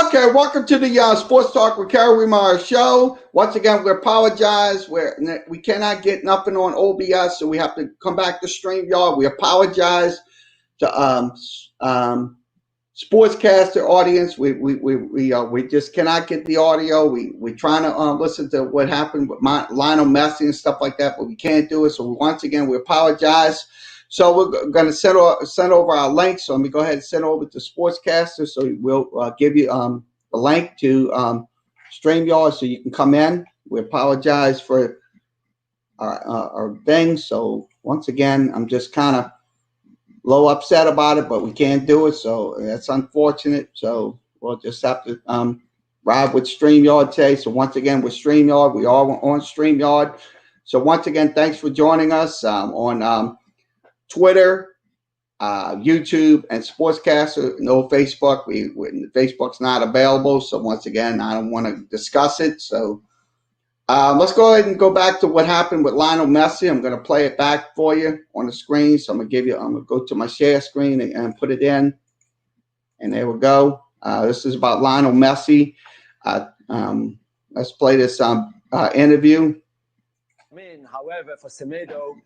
Okay, welcome to the Sports Talk with Kerry Wehmeyer show. Once again, we apologize. We cannot get nothing on OBS, so we have to come back to StreamYard. We apologize to sportscaster audience. We just cannot get the audio. We trying to listen to what happened with Lionel Messi and stuff like that, but we can't do it. So once again, we apologize. So we're going to send over our link. So let me go ahead and send over to Sportscaster. So we'll give you the link to StreamYard so you can come in. We apologize for our thing. So once again, I'm just kind of low upset about it, but we can't do it. So that's unfortunate. So we'll just have to ride with StreamYard today. So once again, with StreamYard, we are on StreamYard. So once again, thanks for joining us on Twitter, YouTube, and Sportscaster. No Facebook. Facebook's not available. So once again, I don't want to discuss it. So let's go ahead and go back to what happened with Lionel Messi. I'm going to play it back for you on the screen. So I'm going to go to my share screen and put it in. And there we go. This is about Lionel Messi. Let's play this interview. However, for Semedo,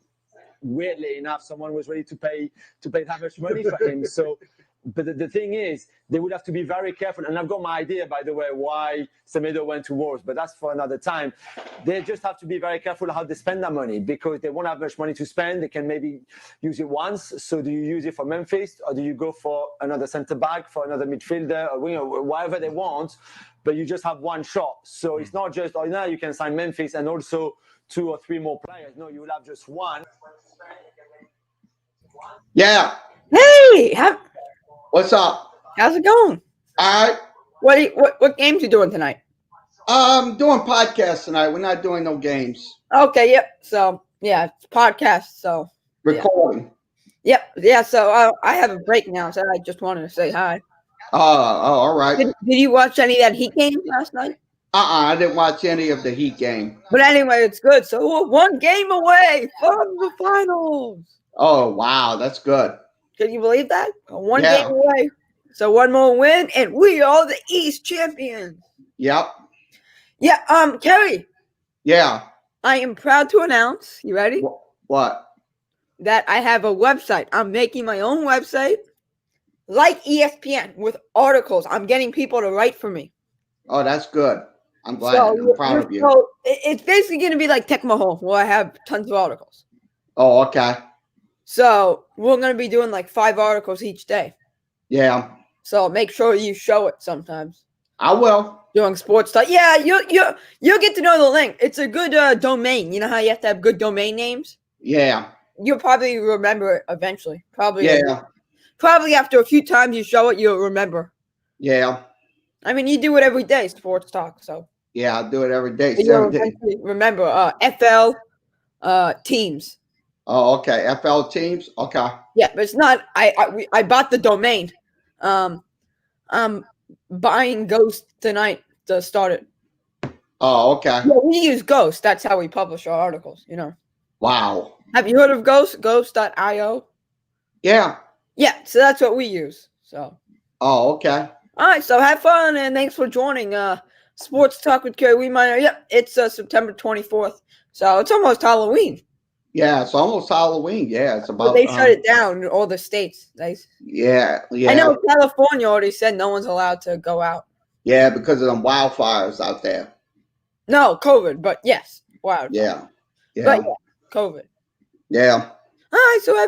weirdly enough, someone was ready to pay that much money for him. So, but the thing is, they would have to be very careful. And I've got my idea, by the way, why Semedo went to Wolves, but that's for another time. They just have to be very careful how they spend that money because they won't have much money to spend. They can maybe use it once. So do you use it for Memphis or do you go for another centre back, for another midfielder or whatever they want, but you just have one shot. So it's not just, now you can sign Memphis and also 2 or 3 more players. No, you will have just one. Yeah. Hey, what's up? How's it going? All right. What games you doing tonight? Doing podcasts tonight. We're not doing no games. Okay, yep. So yeah, it's podcast. So recording. Yeah. So I have a break now, so I just wanted to say hi. All right. Did you watch any of that Heat game last night? I didn't watch any of the Heat game. But anyway, it's good. So we're 1 game away from the finals. Oh wow, that's good. Can you believe that? 1 game away. So 1 more win, and we are the East champions. Yep. Yeah. Kerry. Yeah. I am proud to announce. You ready? What? That I have a website. I'm making my own website, like ESPN, with articles. I'm getting people to write for me. Oh, that's good. I'm glad. I'm proud of you. So it's basically going to be like Tech Mahal, where I have tons of articles. Oh, okay. So we're going to be doing like 5 articles each day. Yeah. So make sure you show it sometimes. I will. Doing sports stuff. Yeah, you'll get to know the link. It's a good domain. You know how you have to have good domain names? Yeah. You'll probably remember it eventually. Probably. Yeah. Probably after a few times you show it, you'll remember. Yeah. I mean, you do it every day, sports talk. So. Yeah, I do it every day. Remember, FL teams. Oh, okay. FL teams. Okay. Yeah, but it's not. I bought the domain. I'm buying Ghost tonight to start it. Oh, okay. Yeah, we use Ghost. That's how we publish our articles. You know. Wow. Have you heard of Ghost? Ghost.io. Yeah. Yeah. So that's what we use. So. Oh, okay. All right. So have fun and thanks for joining. Sports Talk with Kerry Wehmeyer. Yep, it's September 24th. So it's almost Halloween. Yeah, it's almost Halloween. Yeah, it's about. But they shut it down in all the states. Yeah. I know California already said no one's allowed to go out. Yeah, because of them wildfires out there. No, COVID, but yes, wildfires. Yeah. But yeah, COVID. Yeah. All right, so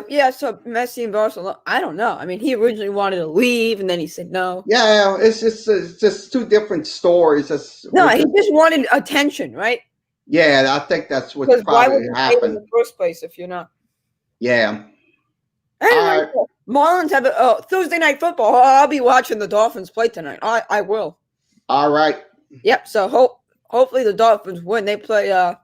Messi and Barcelona. I don't know. I mean, he originally wanted to leave, and then he said no. Yeah, it's just 2 different stories. He just wanted attention, right? Yeah, I think that's what probably happened in the first place if you're not. Yeah. Anyway, Marlins have a Thursday night football. I'll be watching the Dolphins play tonight. I will. All right. Yep. So hopefully the Dolphins win. They play.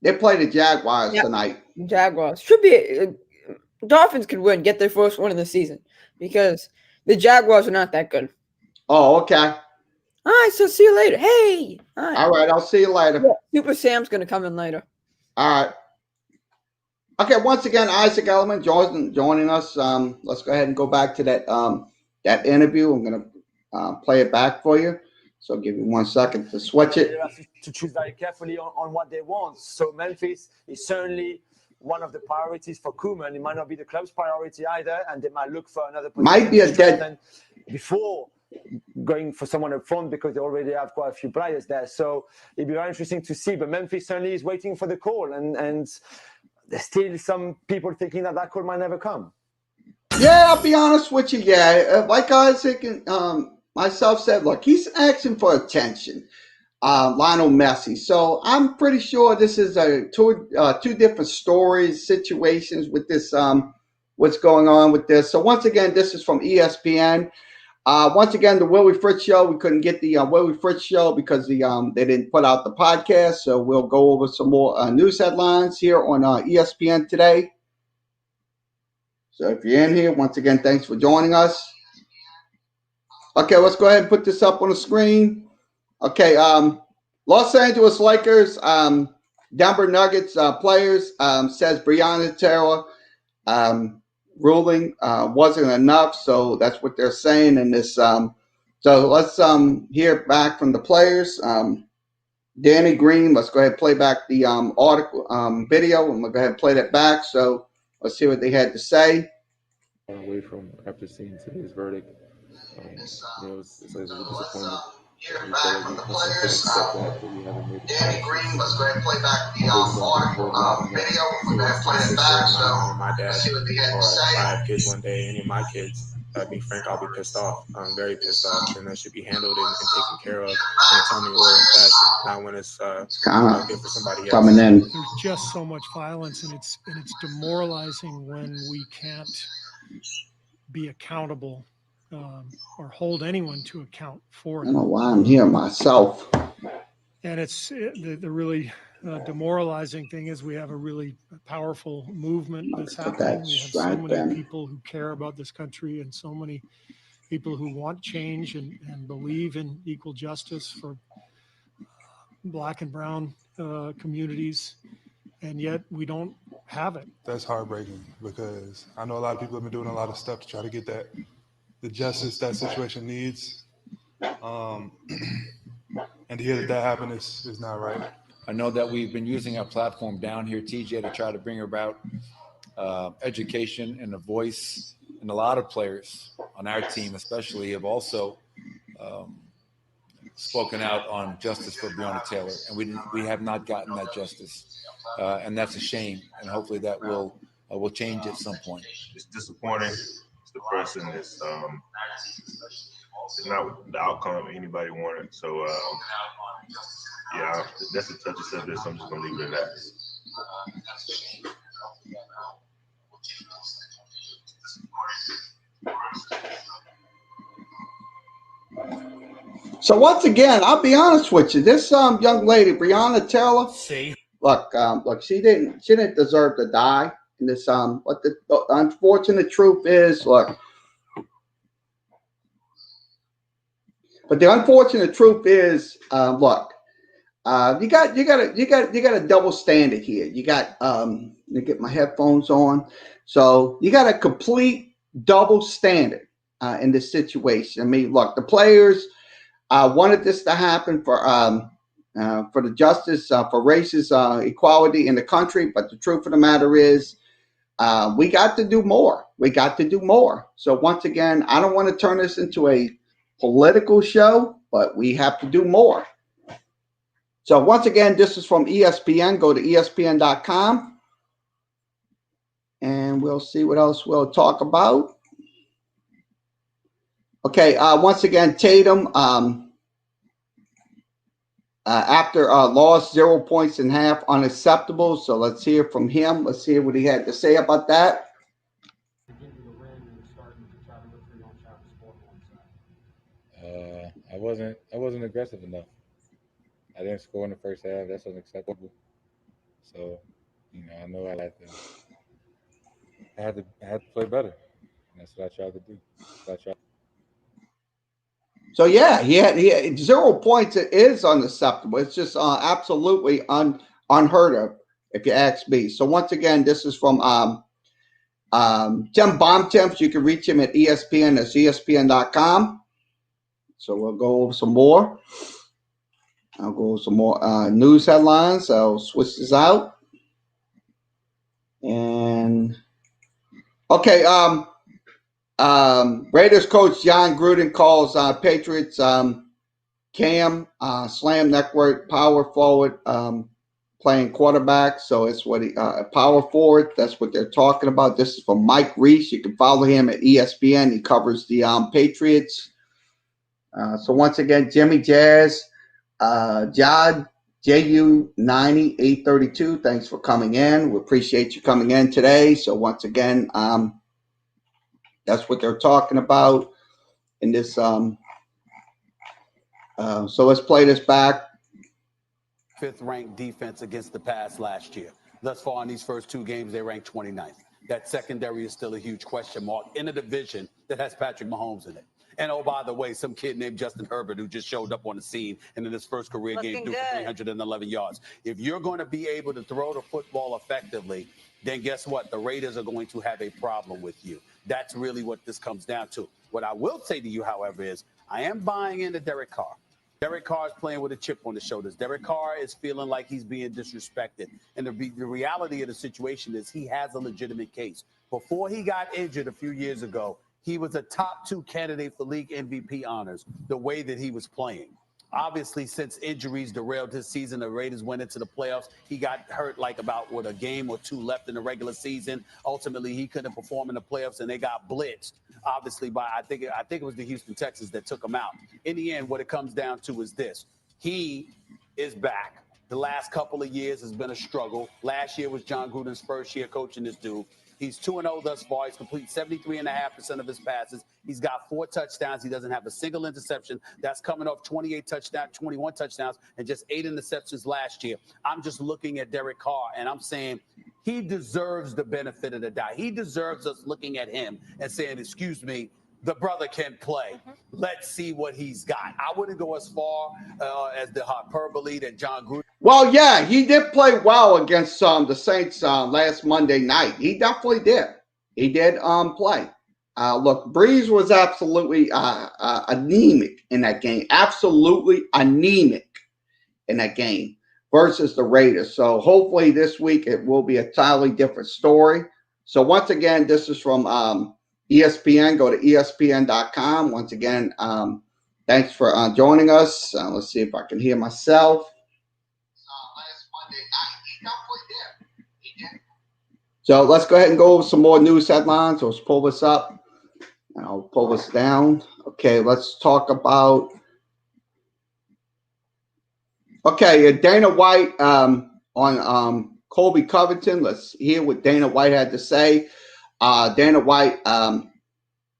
They play the Jaguars tonight. Jaguars should be. Dolphins could win, get their first win of the season because the Jaguars are not that good. Oh, okay. All right, so see you later. Hey. All right, I'll see you later. Yeah, Super Sam's going to come in later. All right. Okay, once again, Isaac Elliman joining us. Let's go ahead and go back to that interview. I'm going to play it back for you. So give me 1 second to switch it. They have to choose very carefully on what they want. So Memphis is certainly one of the priorities for Koeman. It might not be the club's priority either, and they might look for another position. Might be a dead before going for someone up front because they already have quite a few players there. So it'd be very interesting to see. But Memphis certainly is waiting for the call, and there's still some people thinking that call might never come. Yeah, I'll be honest with you. Yeah, like Isaac and myself said, look, he's asking for attention. Lionel Messi. So I'm pretty sure this is two different stories, situations with this, what's going on with this. So once again, this is from ESPN. Once again, the Willie Fritz Show. We couldn't get the Willie Fritz Show because they didn't put out the podcast. So we'll go over some more news headlines here on ESPN today. So if you're in here, once again, thanks for joining us. Okay, let's go ahead and put this up on the screen. Okay, Los Angeles Lakers, Denver Nuggets players says Breonna Taylor ruling wasn't enough, so that's what they're saying in this. So let's hear back from the players. Danny Green, let's go ahead and play back the article video, and we'll go ahead and play that back. So let's see what they had to say. Away from after seeing today's verdict, it's a disappointment. Hear back from the players. Danny Green, let's go ahead and play back the article video. We're going to play it back. So my dad, let's see what they had to or say. if I have kids one day, any of my kids, to be frank, I'll be pissed off. I'm very pissed off, and that should be handled and taken care of in a timely way and fashion. Not when it's kind good for somebody else. coming in. There's just so much violence, and it's demoralizing when we can't be accountable or hold anyone to account for I it. don't know why I'm here myself. And it's the really demoralizing thing is we have a really powerful movement that's happening. We have so many people who care about this country and so many people who want change and believe in equal justice for Black and brown communities. And yet we don't have it. That's heartbreaking because I know a lot of people have been doing a lot of stuff to try to get the justice that situation needs. And to hear that happened is not right. I know that we've been using our platform down here, TJ, to try to bring about education and a voice. And a lot of players on our team especially have also spoken out on justice for Breonna Taylor. And we have not gotten that justice. And that's a shame. And hopefully that will change at some point. It's disappointing. The person is it's not the outcome anybody wanted. So yeah, that's a touchy subject, so I'm just gonna leave it at that. So once again, I'll be honest with you. This young lady, Breonna Taylor, look, she didn't deserve to die. In this, but the unfortunate truth is, look. But the unfortunate truth is, look, you got a double standard here. You got let me get my headphones on. So you got a complete double standard in this situation. I mean, look, the players wanted this to happen for the justice for races equality in the country, but the truth of the matter is. We got to do more. We got to do more. So once again, I don't want to turn this into a political show, but we have to do more. So once again, this is from ESPN. Go to ESPN.com. And we'll see what else we'll talk about. Okay, once again, Tatum, after lost 0 points in half, unacceptable. So let's hear from him. Let's hear what he had to say about that. I wasn't aggressive enough. I didn't score in the first half. That's unacceptable. So, I know I had to play better. And that's what I tried to do. So yeah, he had 0 points. It is unacceptable. It's just absolutely unheard of, if you ask me. So once again, this is from Tim Bontemps. You can reach him at ESPN. That's ESPN.com. So we'll go over some more. I'll go over some more news headlines. I'll switch this out. And okay, Raiders coach John Gruden calls Patriots Cam Slam Network power forward playing quarterback. So it's what he power forward. That's what they're talking about. This is from Mike Reese. You can follow him at ESPN. He covers the Patriots. So once again, Jimmy Jazz, Jod, JU90832. Thanks for coming in. We appreciate you coming in today. So once again, that's what they're talking about in this. So let's play this back. Fifth-ranked defense against the pass last year. Thus far in these first two games, they ranked 29th. That secondary is still a huge question mark in a division that has Patrick Mahomes in it. And oh, by the way, some kid named Justin Herbert who just showed up on the scene and in his first career game threw for 311 yards. If you're going to be able to throw the football effectively, then guess what? The Raiders are going to have a problem with you. That's really what this comes down to. What I will say to you, however, is I am buying into Derek Carr. Derek Carr is playing with a chip on his shoulders. Derek Carr is feeling like he's being disrespected. And the reality of the situation is he has a legitimate case. Before he got injured a few years ago, he was a top 2 candidate for league MVP honors, the way that he was playing. Obviously, since injuries derailed his season, the Raiders went into the playoffs. He got hurt like about a game or two left in the regular season. Ultimately, he couldn't perform in the playoffs, and they got blitzed. Obviously, by I think it was the Houston Texans that took him out. In the end, what it comes down to is this: he is back. The last couple of years has been a struggle. Last year was John Gruden's first year coaching this dude. He's 2-0 thus far. He's completed 73.5% of his passes. He's got 4 touchdowns. He doesn't have a single interception. That's coming off 21 touchdowns, and just 8 interceptions last year. I'm just looking at Derek Carr, and I'm saying he deserves the benefit of the doubt. He deserves us looking at him and saying, excuse me, the brother can play. Let's see what he's got. I wouldn't go as far as the hyperbole that John Gruden. Well, yeah, he did play well against the Saints last Monday night. He definitely did. He did play. Look, Breeze was absolutely anemic in that game. Absolutely anemic in that game versus the Raiders. So hopefully this week it will be a entirely different story. So once again, this is from ESPN. Go to ESPN.com. Once again, thanks for joining us. Let's see if I can hear myself. So let's go ahead and go over some more news headlines. Let's pull this up. And I'll pull this down. Okay, let's talk about. Okay, Dana White on Colby Covington. Let's hear what Dana White had to say. Dana White,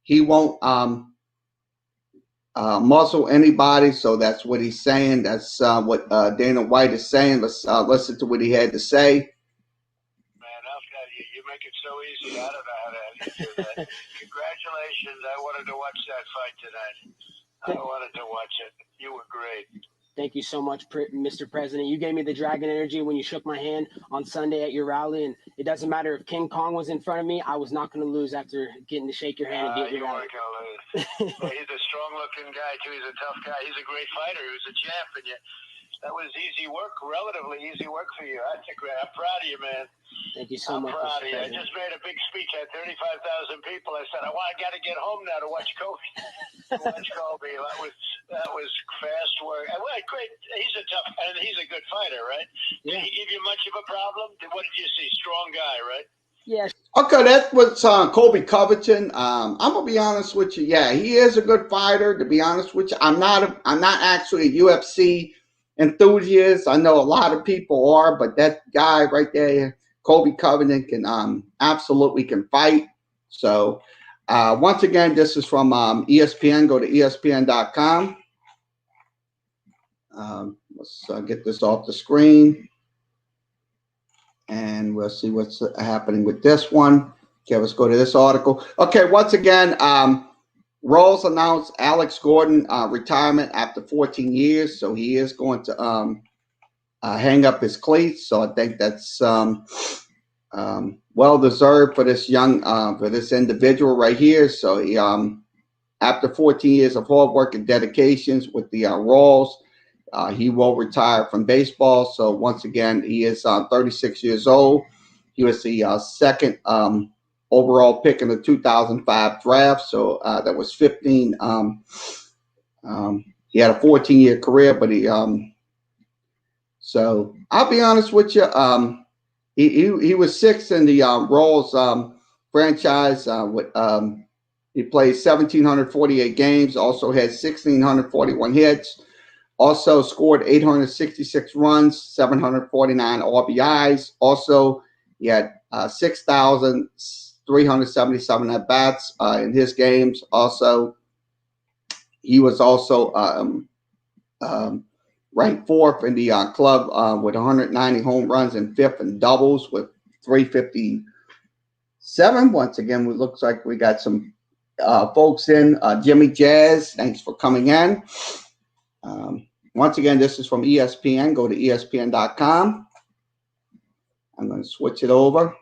he won't muzzle anybody, so that's what he's saying. That's what Dana White is saying. Let's listen to what he had to say. You make it so easy. I don't know how to do that. Congratulations. I wanted to watch that fight tonight. I wanted to watch it. You were great. Thank you so much, Mr. President. You gave me the dragon energy when you shook my hand on Sunday at your rally, and it doesn't matter if King Kong was in front of me. I was not going to lose after getting to shake your hand and beat your rally. You weren't going to lose. Well, he's a strong-looking guy, too. He's a tough guy. He's a great fighter. He was a champ, and that was easy work, relatively easy work for you. I'm proud of you, man. Thank you so much. I'm proud of you. I just made a big speech at 35,000 people. I said, I got to get home now to watch Kobe. That was fast work. Well, great. He's a tough, and he's a good fighter, right? Yeah. Did he give you much of a problem? What did you see? Strong guy, right? Yeah. Okay, that was Colby Covington. I'm gonna be honest with you. Yeah, he is a good fighter. To be honest with you, I'm not actually a UFC enthusiast. I know a lot of people are, but that guy right there, Colby Covington, can absolutely can fight. So once again, this is from ESPN. Go to ESPN.com. Let's get this off the screen. And we'll see what's happening with this one. Okay, let's go to this article. Okay, once again, Rawls announced Alex Gordon retirement after 14 years. So he is going to hang up his cleats. So I think that's well deserved for this young, for this individual right here. So he after 14 years of hard work and dedications with the Royals, he will retire from baseball. So once again, he is 36 years old. He was the second overall pick in the 2005 draft. So that was 15. He had a 14-year career, but so I'll be honest with you. He was sixth in the Royals franchise. He played 1,748 games. Also had 1,641 hits. Also scored 866 runs, 749 RBIs. Also, he had 6,377 at bats in his games. Also, he was also ranked fourth in the club with 190 home runs and fifth in doubles with 357. Once again, it looks like we got some folks in. Jimmy Jazz, thanks for coming in. Once again, this is from ESPN. Go to ESPN.com. I'm going to switch it over.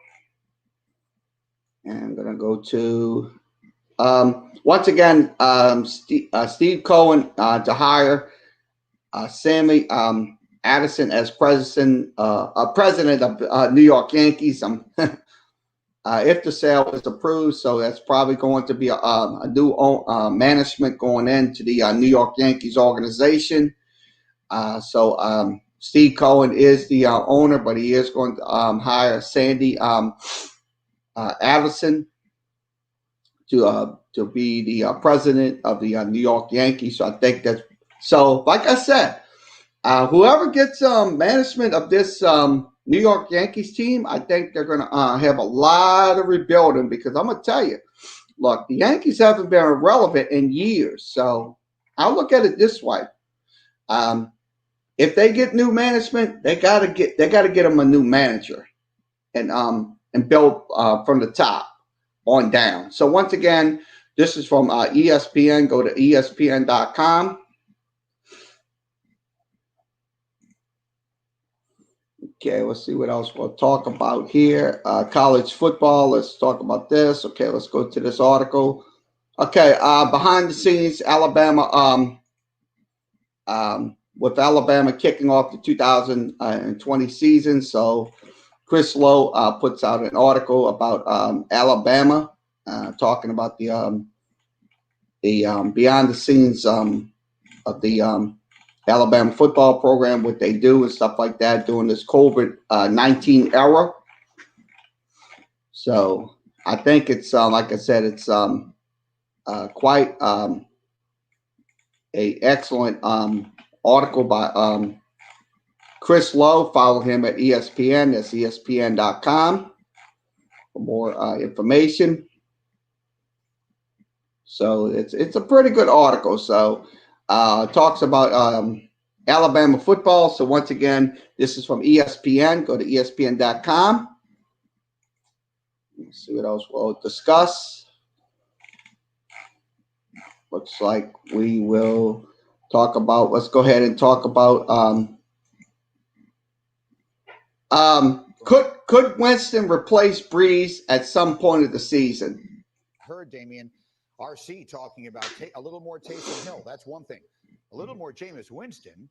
And I'm going to go to, once again, Steve Cohen to hire Sammy Addison as president of New York Yankees. If the sale is approved, so that's probably going to be a new management going into the New York Yankees organization. So Steve Cohen is the owner, but he is going to hire Sandy Addison to be the president of the New York Yankees. So I think that's so. Like I said, whoever gets management of this New York Yankees team, I think they're going to have a lot of rebuilding, because I'm going to tell you, look, the Yankees haven't been relevant in years. So I'll look at it this way. If they get new management, they got to get them a new manager and build from the top on down. So once again, this is from ESPN. Go to ESPN.com. Okay, let's see what else we'll talk about here. College football. Let's talk about this. Okay, let's go to this article. Okay, behind the scenes, Alabama. With Alabama kicking off the 2020 season. So Chris Lowe puts out an article about Alabama, talking about the behind the scenes of the Alabama football program, what they do and stuff like that during this COVID-19 era. So I think it's, like I said, it's quite a excellent article by Chris Lowe. Follow him at ESPN. That's ESPN.com for more information. So it's a pretty good article. So talks about Alabama football. So once again, this is from ESPN. Go to ESPN.com. Let's see what else we'll discuss. Looks like we will talk about, let's go ahead and talk about could Winston replace Breeze at some point of the season? Heard Damian RC talking about a little more Taysom Hill. That's one thing. A little more Jameis Winston,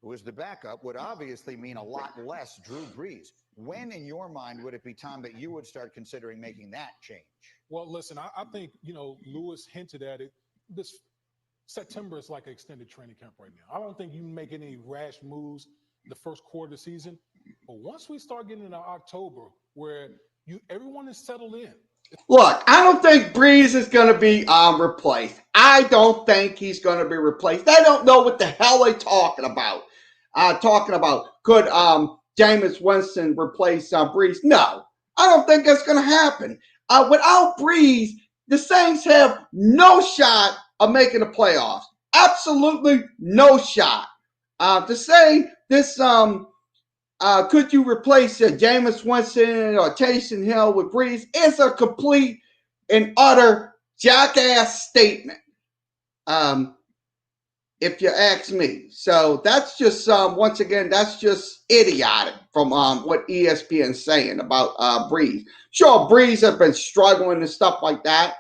who is the backup, would obviously mean a lot less Drew Brees. When, in your mind, would it be time that you would start considering making that change? Well, listen, I think, Lewis hinted at it. This September is like an extended training camp right now. I don't think you make any rash moves the first quarter of the season. But once we start getting into October, where everyone is settled in. Look, I don't think Breeze is going to be replaced. I don't think he's going to be replaced. They don't know what the hell they're talking about. Could Jameis Winston replace Breeze? No, I don't think that's going to happen. Without Breeze, the Saints have no shot of making the playoffs. Absolutely no shot. To say this, could you replace Jameis Winston or Taysom Hill with Breeze is a complete and utter jackass statement, if you ask me. So that's just, once again, that's just idiotic from what ESPN's saying about Breeze. Sure, Breeze has been struggling and stuff like that.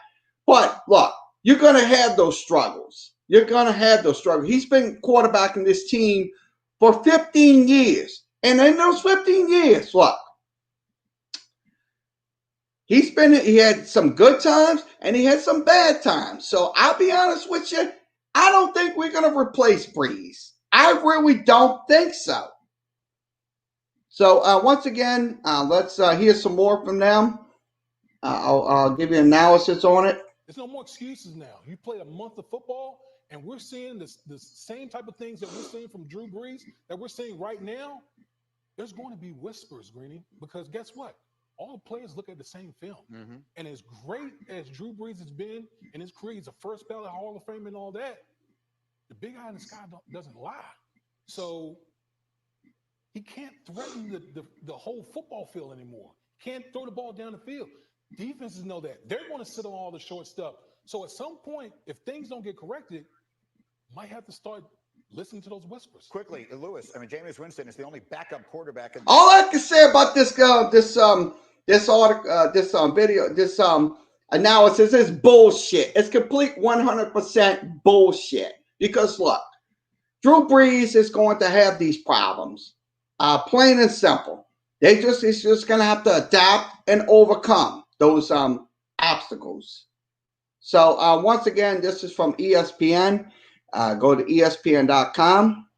But look, you're going to have those struggles. You're going to have those struggles. He's been quarterbacking this team for 15 years. And in those 15 years, look, he had some good times and he had some bad times. So I'll be honest with you, I don't think we're going to replace Breeze. I really don't think so. So once again, let's hear some more from them. I'll give you an analysis on it. There's no more excuses now. You played a month of football, and we're seeing the same type of things that we're seeing from Drew Brees that we're seeing right now. There's going to be whispers, Greeny, because guess what? All players look at the same film. Mm-hmm. And as great as Drew Brees has been in his career, he's a first ballot Hall of Fame and all that, the big eye in the sky doesn't lie. So he can't threaten the whole football field anymore. Can't throw the ball down the field. Defenses know that. They're going to sit on all the short stuff. So at some point, if things don't get corrected, might have to start listening to those whispers. Quickly, Lewis, I mean, Jameis Winston is the only backup quarterback. All I can say about this analysis is bullshit. It's complete 100% bullshit. Because look, Drew Brees is going to have these problems. Plain and simple. He's just going to have to adapt and overcome those obstacles. So once again, this is from ESPN. Go to ESPN.com.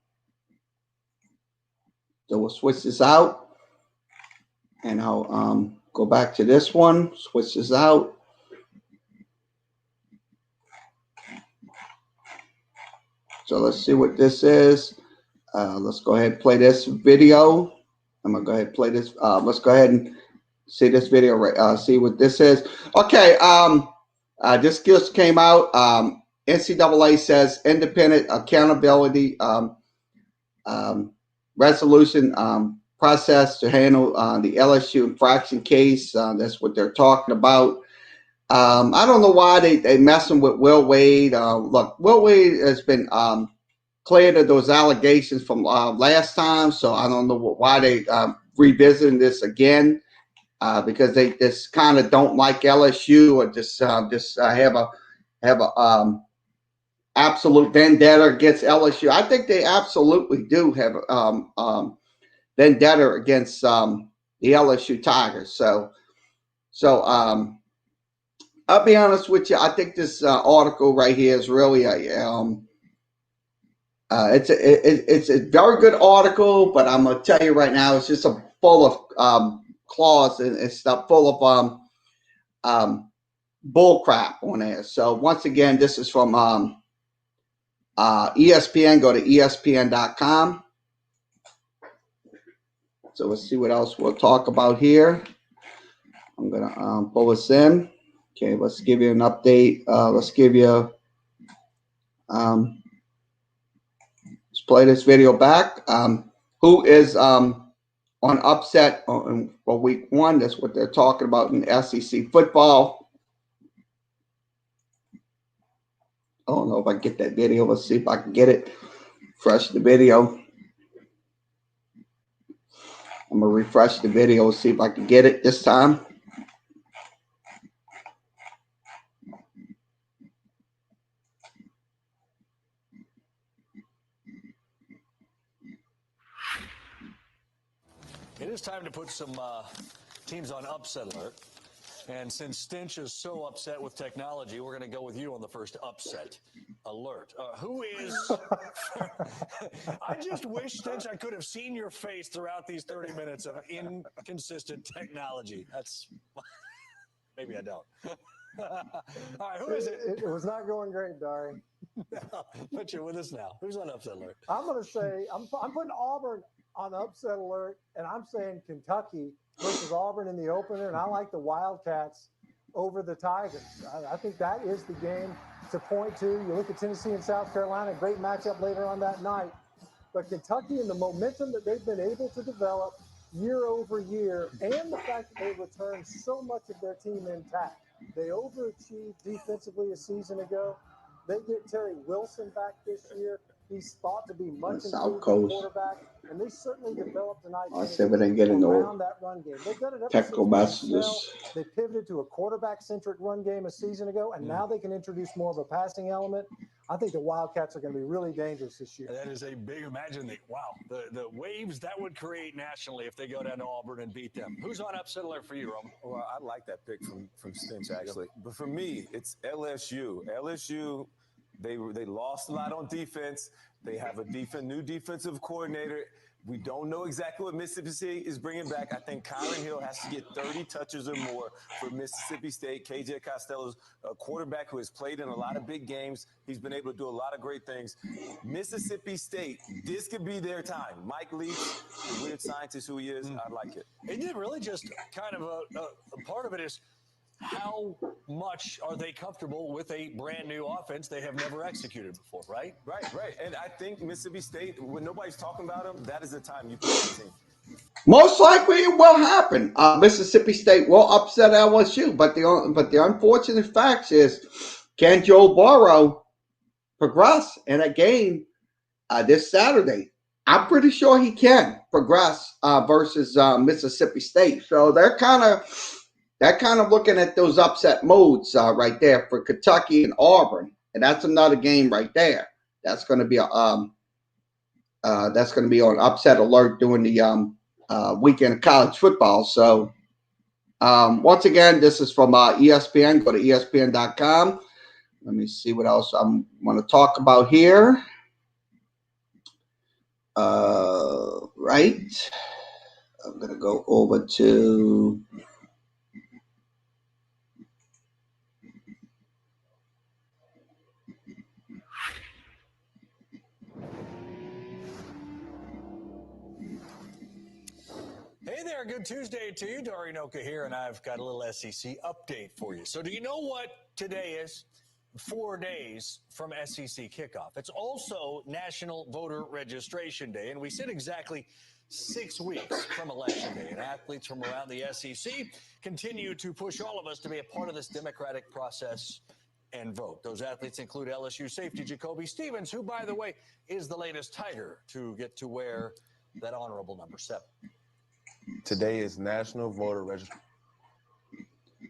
So we'll switch this out. And I'll go back to this one. Switch this out. So let's see what this is. Let's go ahead and play this video. I'm going to go ahead and play this. Let's go ahead and see this video, see what this is. Okay, this just came out. NCAA says independent accountability resolution process to handle the LSU infraction case. That's what they're talking about. I don't know why they messing with Will Wade. Look, Will Wade has been cleared of those allegations from last time, so I don't know why they revisiting this again, because they just kind of don't like LSU or just have a absolute vendetta against LSU. I think they absolutely do have vendetta against the LSU Tigers. So I'll be honest with you. I think this article right here is really it's a very good article, but I'm gonna tell you right now, it's just full of clause and stuff, full of bull crap on there. So once again, this is from ESPN. Go to ESPN.com. So let's see what else we'll talk about here. I'm gonna pull this in. Okay, let's give you an update. Let's give you let's play this video back. Who is on upset for week one? That's what they're talking about in SEC football. I don't know if I can get that video. Let's see if I can get it. Refresh the video. I'm going to refresh the video, see if I can get it this time. It is time to put some teams on upset alert. And since Stinch is so upset with technology, we're going to go with you on the first upset alert. Who is... I just wish, Stinch, I could have seen your face throughout these 30 minutes of inconsistent technology. That's... Maybe I don't. All right, who is it? It was not going great, Dari. But you're with us now. Who's on upset alert? I'm going to say, I'm putting Auburn on upset alert, and I'm saying Kentucky versus Auburn in the opener, and I like the Wildcats over the Tigers. I think that is the game to point to. You look at Tennessee and South Carolina, great matchup later on that night. But Kentucky and the momentum that they've been able to develop year over year, and the fact that they returned so much of their team intact. They overachieved defensively a season ago. They get Terry Wilson back this year. He's thought to be much improved quarterback, and they certainly developed an identity see if I didn't get into around that run game. They've done it ever technical since messages. They pivoted to a quarterback-centric run game a season ago, and now they can introduce more of a passing element. I think the Wildcats are going to be really dangerous this year. That is a big, imagine the waves that would create nationally if they go down to Auburn and beat them. Who's on upset alert for you, Roman? Well, I like that pick from Stinch, actually. But for me, it's LSU. LSU, they lost a lot on defense. They have a new defensive coordinator. We don't know exactly what Mississippi State is bringing back. I think Kyron Hill has to get 30 touches or more for Mississippi State. KJ Costello's a quarterback who has played in a lot of big games. He's been able to do a lot of great things. Mississippi State, this could be their time. Mike Leach, the weird scientist who he is, I like it. Isn't it really just kind of a part of it is how much are they comfortable with a brand new offense they have never executed before, right? Right. And I think Mississippi State, when nobody's talking about them, that is the time you put the team. Most likely it will happen. Mississippi State will upset LSU, but the unfortunate fact is, can Joe Burrow progress in a game this Saturday? I'm pretty sure he can progress versus Mississippi State. So they're kind of looking at those upset modes right there for Kentucky and Auburn, and that's another game right there. That's going to be on upset alert during the weekend of college football. So once again, this is from ESPN. Go to ESPN.com. Let me see what else I want to talk about here. Right. I'm going to go over to Hey there, good Tuesday to you. Dari Noka here, and I've got a little SEC update for you. So do you know what today is? 4 days from SEC kickoff. It's also National Voter Registration Day, and we sit exactly 6 weeks from Election Day, and athletes from around the SEC continue to push all of us to be a part of this democratic process and vote. Those athletes include LSU safety Jacoby Stevens, who, by the way, is the latest Tiger to get to wear that honorable number 7. Today is National Voter Registration.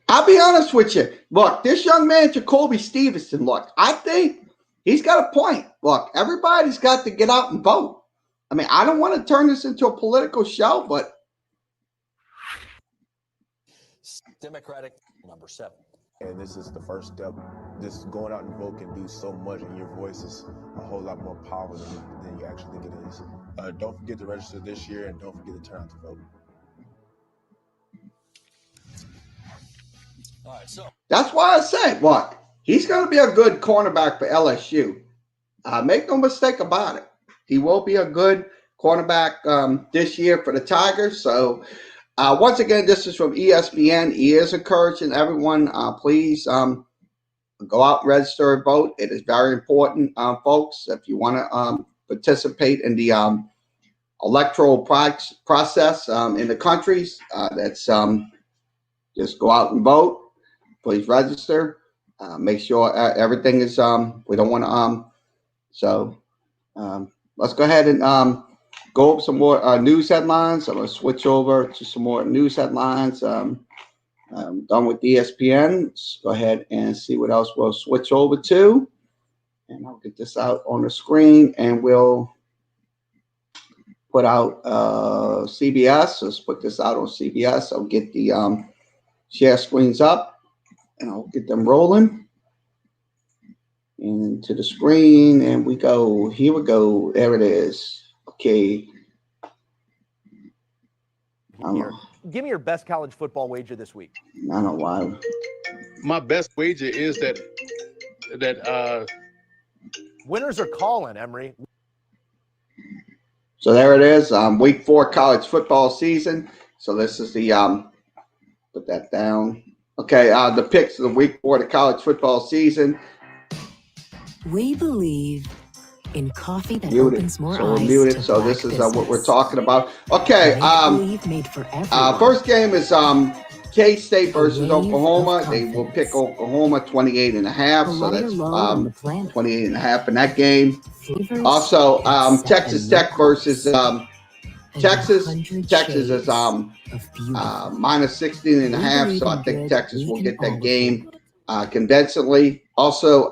I'll be honest with you. Look, this young man, Jacoby Stevenson, look, I think he's got a point. Look, everybody's got to get out and vote. I mean, I don't want to turn this into a political show, but Democratic number 7. And this is the first step. This going out and vote can do so much, and your voice is a whole lot more powerful than you actually think it is. Don't forget to register this year, and don't forget to turn out to vote. All right, so that's why I say, look, he's going to be a good cornerback for LSU. Make no mistake about it. He will be a good cornerback this year for the Tigers. So, once again, this is from ESPN. He is encouraging everyone, please go out and register and vote. It is very important, folks. If you want to participate in the electoral process in the countries, that's just go out and vote. Please register. Make sure everything is. We don't want to. Let's go ahead and go over some more news headlines. I'm going to switch over to some more news headlines. I'm done with ESPN. Let's go ahead and see what else we'll switch over to. And I'll get this out on the screen, and we'll put out CBS. Let's put this out on CBS. I'll get the share screens up, and I'll get them rolling. And to the screen, and we go. Here we go. There it is. Okay. Give me your best college football wager this week. I don't know why. My best wager is that winners are calling, Emery. So there it is. Week 4 college football season. So this is the put that down. Okay, the picks of the week 4 the college football season. We believe in coffee that Muted. opens more So we're eyes muted. to So black this is what we're business. talking about. Okay. Made for everyone. First game is K-State versus Oklahoma. They will pick Oklahoma 28.5. So that's 28.5 in that game. Also, Texas Tech versus Texas $100 is shades of beautiful. minus 16.5, We so I believe in think good, Texas we will can get all that afford game convincingly. Also,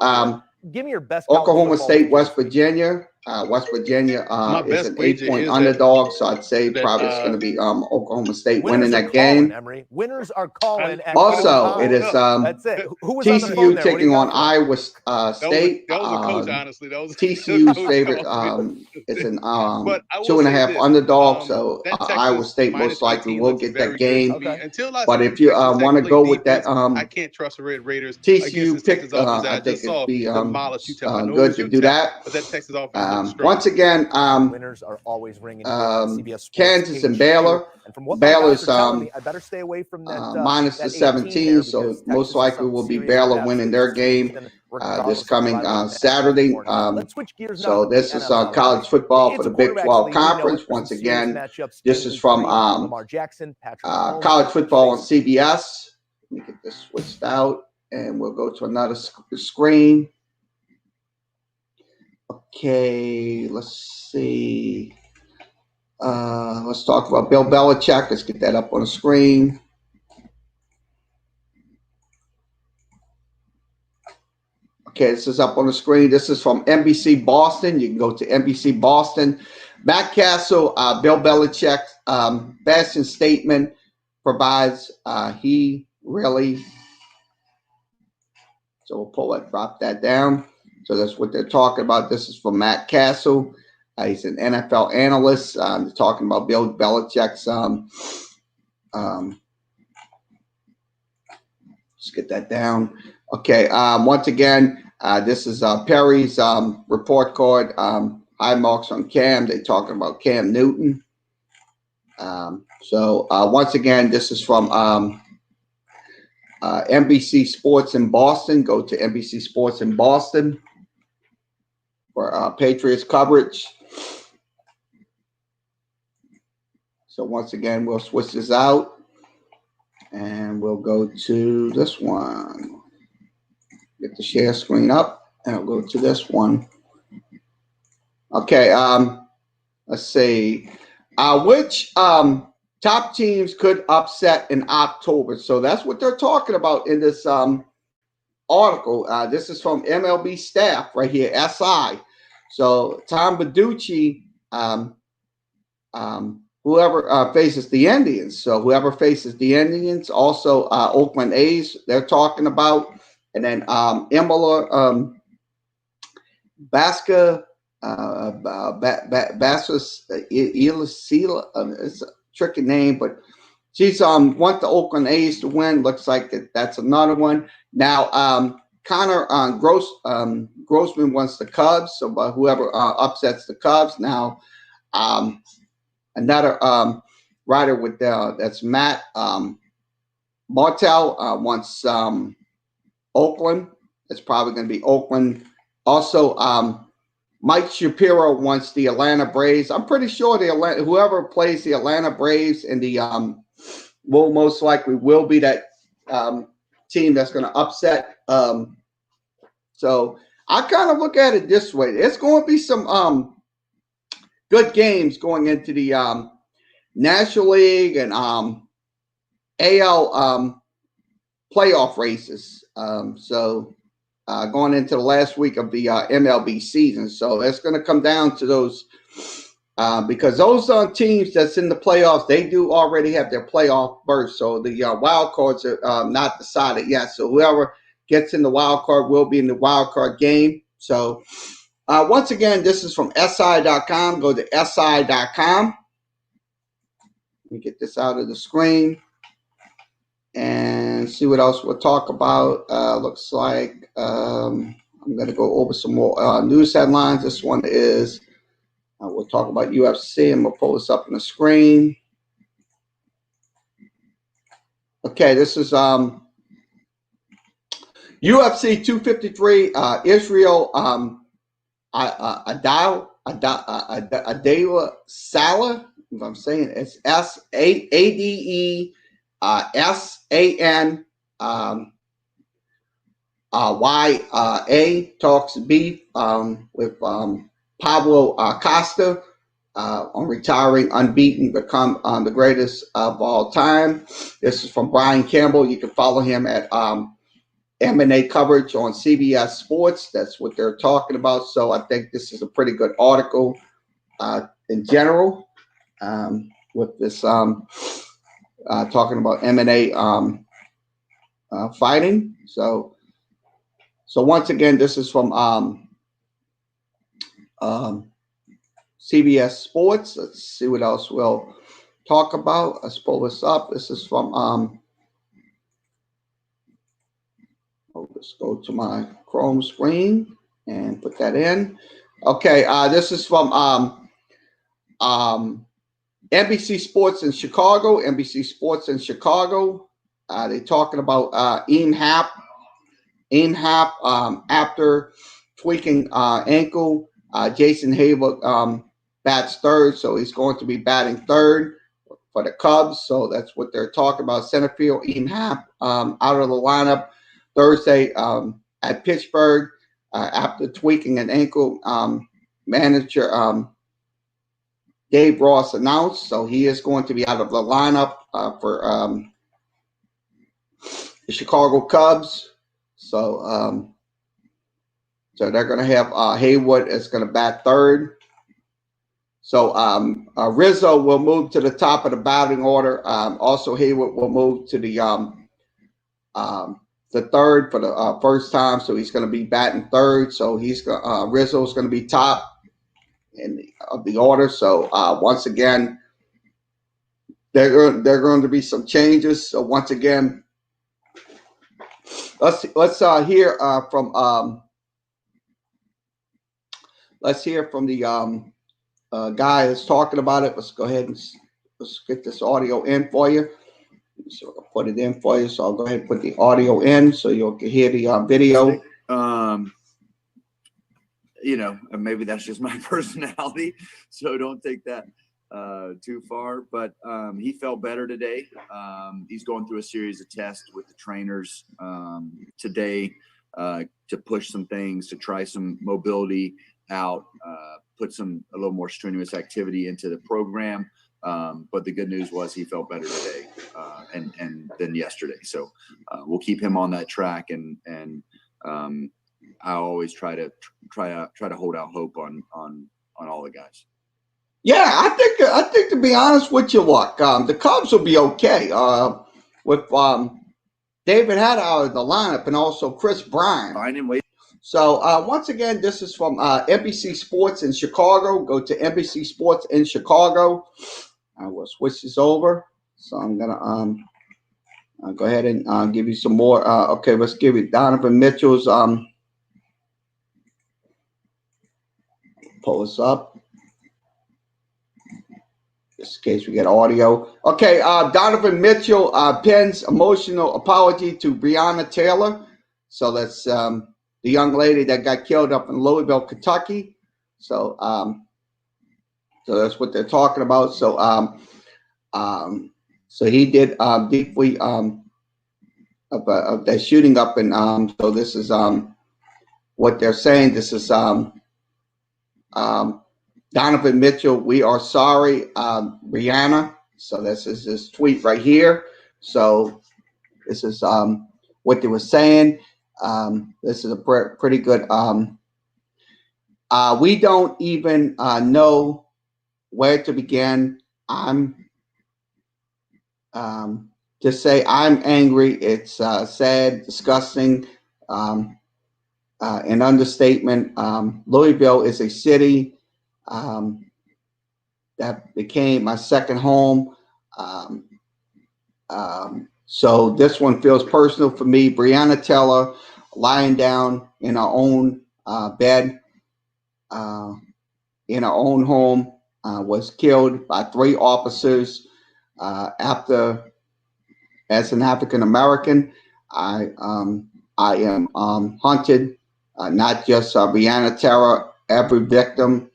Give me your best college Oklahoma football State, wager West this week. Virginia. West Virginia My is best an wager 8-point is that underdog, so I'd say that probably it's going to be Oklahoma State winning Winners are that calling, game. Emery. Winners are calling at Also, all it times. is That's it. Who was on the phone TCU there? What do you taking on got for us? Iowa State. that was a coach, honestly. That was TCU's coach favorite calling. is an But I will say 2.5 this: underdog, so that Iowa Texas State most minus likely 18 will looks get that very good to game. me. Until I But see if you Texas Tech want to play go with that defense, I can't trust the Red Raiders against this TCU Texas pick, offense that I I think just it'd saw be demolish UTEP. I know it good was to do UTEP, that. but that Texas offense looks strong. Once again, Winners are always ringing here on CBS Sports Kansas and HQ. Baylor. And from what my guys Baylor's are telling me, I better stay away from that minus that the 18 17, there, so because most Texas is likely something will be serious to Baylor bet winning with their this game Houston, this regardless of coming rivalry in Saturday. Let's switch gears now to the this is NFL, college Emery. football for It's the Big quarterbacks 12 league. We know it. Conference. There's Once some serious again, matchups this in is week from 3. Lamar Jackson, Patrick Mahomes. college football on CBS. Let me get this switched out, and we'll go to another screen. Okay, let's see. Let's talk about Bill Belichick. Let's get that up on the screen. Okay, this is up on the screen. This is from NBC Boston. You can go to NBC Boston. Matt Castle, Bill Belichick's fashion statement provides he really. So we'll drop that down. So that's what they're talking about. This is from Matt Castle. He's an NFL analyst. They're talking about Bill Belichick's. Let's get that down. Okay. Once again, this is Perry's report card. High marks on Cam. They're talking about Cam Newton. So once again, this is from NBC Sports in Boston. Go to NBC Sports in Boston for Patriots coverage. So once again, we'll switch this out. And we'll go to this one. Get the share screen up, and I'll go to this one. Okay, let's see. Which top teams could upset in October? So that's what they're talking about in this article. This is from MLB staff right here, SI. So Tom Beducci, whoever faces the Indians. So whoever faces the Indians, also Oakland A's, they're talking about. And then Imola Basca, Basas Ilasila, it's a tricky name, but she's want the Oakland A's to win. Looks like that's another one. Now Connor Grossman wants the Cubs, so whoever upsets the Cubs. Now another writer with that's Matt Martell wants Oakland. It's probably going to be Oakland. Also, Mike Shapiro wants the Atlanta Braves. I'm pretty sure whoever plays the Atlanta Braves and the will most likely will be that team that's going to upset. So I kind of look at it this way. It's going to be some good games going into the National League and AL playoff races. So going into the last week of the MLB season. So it's going to come down to those because those teams that's in the playoffs, they do already have their playoff berth. So the wild cards are not decided yet. So whoever gets in the wild card will be in the wild card game. So once again, this is from SI.com. Go to SI.com. Let me get this out of the screen and see what else we'll talk about. Looks like I'm going to go over some more news headlines. This one is, we'll talk about UFC, and we'll pull this up on the screen. Okay, this is UFC 253, Israel Adela Salah, if I'm saying it, it's SADE SAN YA talks beef with Pablo Costa. on retiring unbeaten, become the greatest of all time. This is from Brian Campbell. You can follow him at M&A coverage on CBS Sports. That's what they're talking about. So I think this is a pretty good article in general with this talking about M&A fighting. So once again, this is from CBS Sports. Let's see what else we'll talk about. Let's pull this up. This is from let's go to my Chrome screen and put that in. Okay, this is from NBC Sports in Chicago. NBC Sports in Chicago. They're talking about Ian Happ. Ian Happ, after tweaking ankle, Jason Hayward bats third, so he's going to be batting third for the Cubs. So that's what they're talking about. Center field, Ian Happ out of the lineup Thursday at Pittsburgh after tweaking an ankle. Manager Dave Ross announced, so he is going to be out of the lineup for the Chicago Cubs. So so they're going to have Hayward is going to bat third. So Rizzo will move to the top of the batting order. Also, Hayward will move to the third for the first time. So he's going to be batting third. So Rizzo is going to be top of the order. So once again, there are going to be some changes. So once again, let's hear from the guy that's talking about it. Let's go ahead and let's get this audio in for you. So I'll put it in for you. So I'll go ahead and put the audio in so you can hear the video. You know, and maybe that's just my personality, so don't take that too far. But he felt better today. He's going through a series of tests with the trainers today to push some things, to try some mobility out, put a little more strenuous activity into the program. But the good news was he felt better today and than yesterday. So we'll keep him on that track, and I always try to hold out hope on all the guys. Yeah, I think to be honest with you, the Cubs will be okay with David Hatt out of the lineup and also Chris Bryant. Fine and wait. So once again, this is from NBC Sports in Chicago. Go to NBC Sports in Chicago. I will switch this over. So I'm gonna go ahead and give you some more. Okay, let's give you Donovan Mitchell's. Pull this up. Just in case we get audio. Okay, Donovan Mitchell pens emotional apology to Breonna Taylor. So that's the young lady that got killed up in Louisville, Kentucky. So so that's what they're talking about. So so he did deeply of that shooting up in so this is what they're saying. This is Donovan Mitchell, we are sorry, Breonna. So this is this tweet right here. So this is what they were saying. This is a pretty good. We don't even know where to begin. I'm to say I'm angry. It's sad, disgusting, an understatement. Louisville is a city that became my second home. So this one feels personal for me. Breonna Taylor, lying down in her own bed in her own home, was killed by 3 officers after. As an African American, I am hunted, not just Breonna Taylor, every victim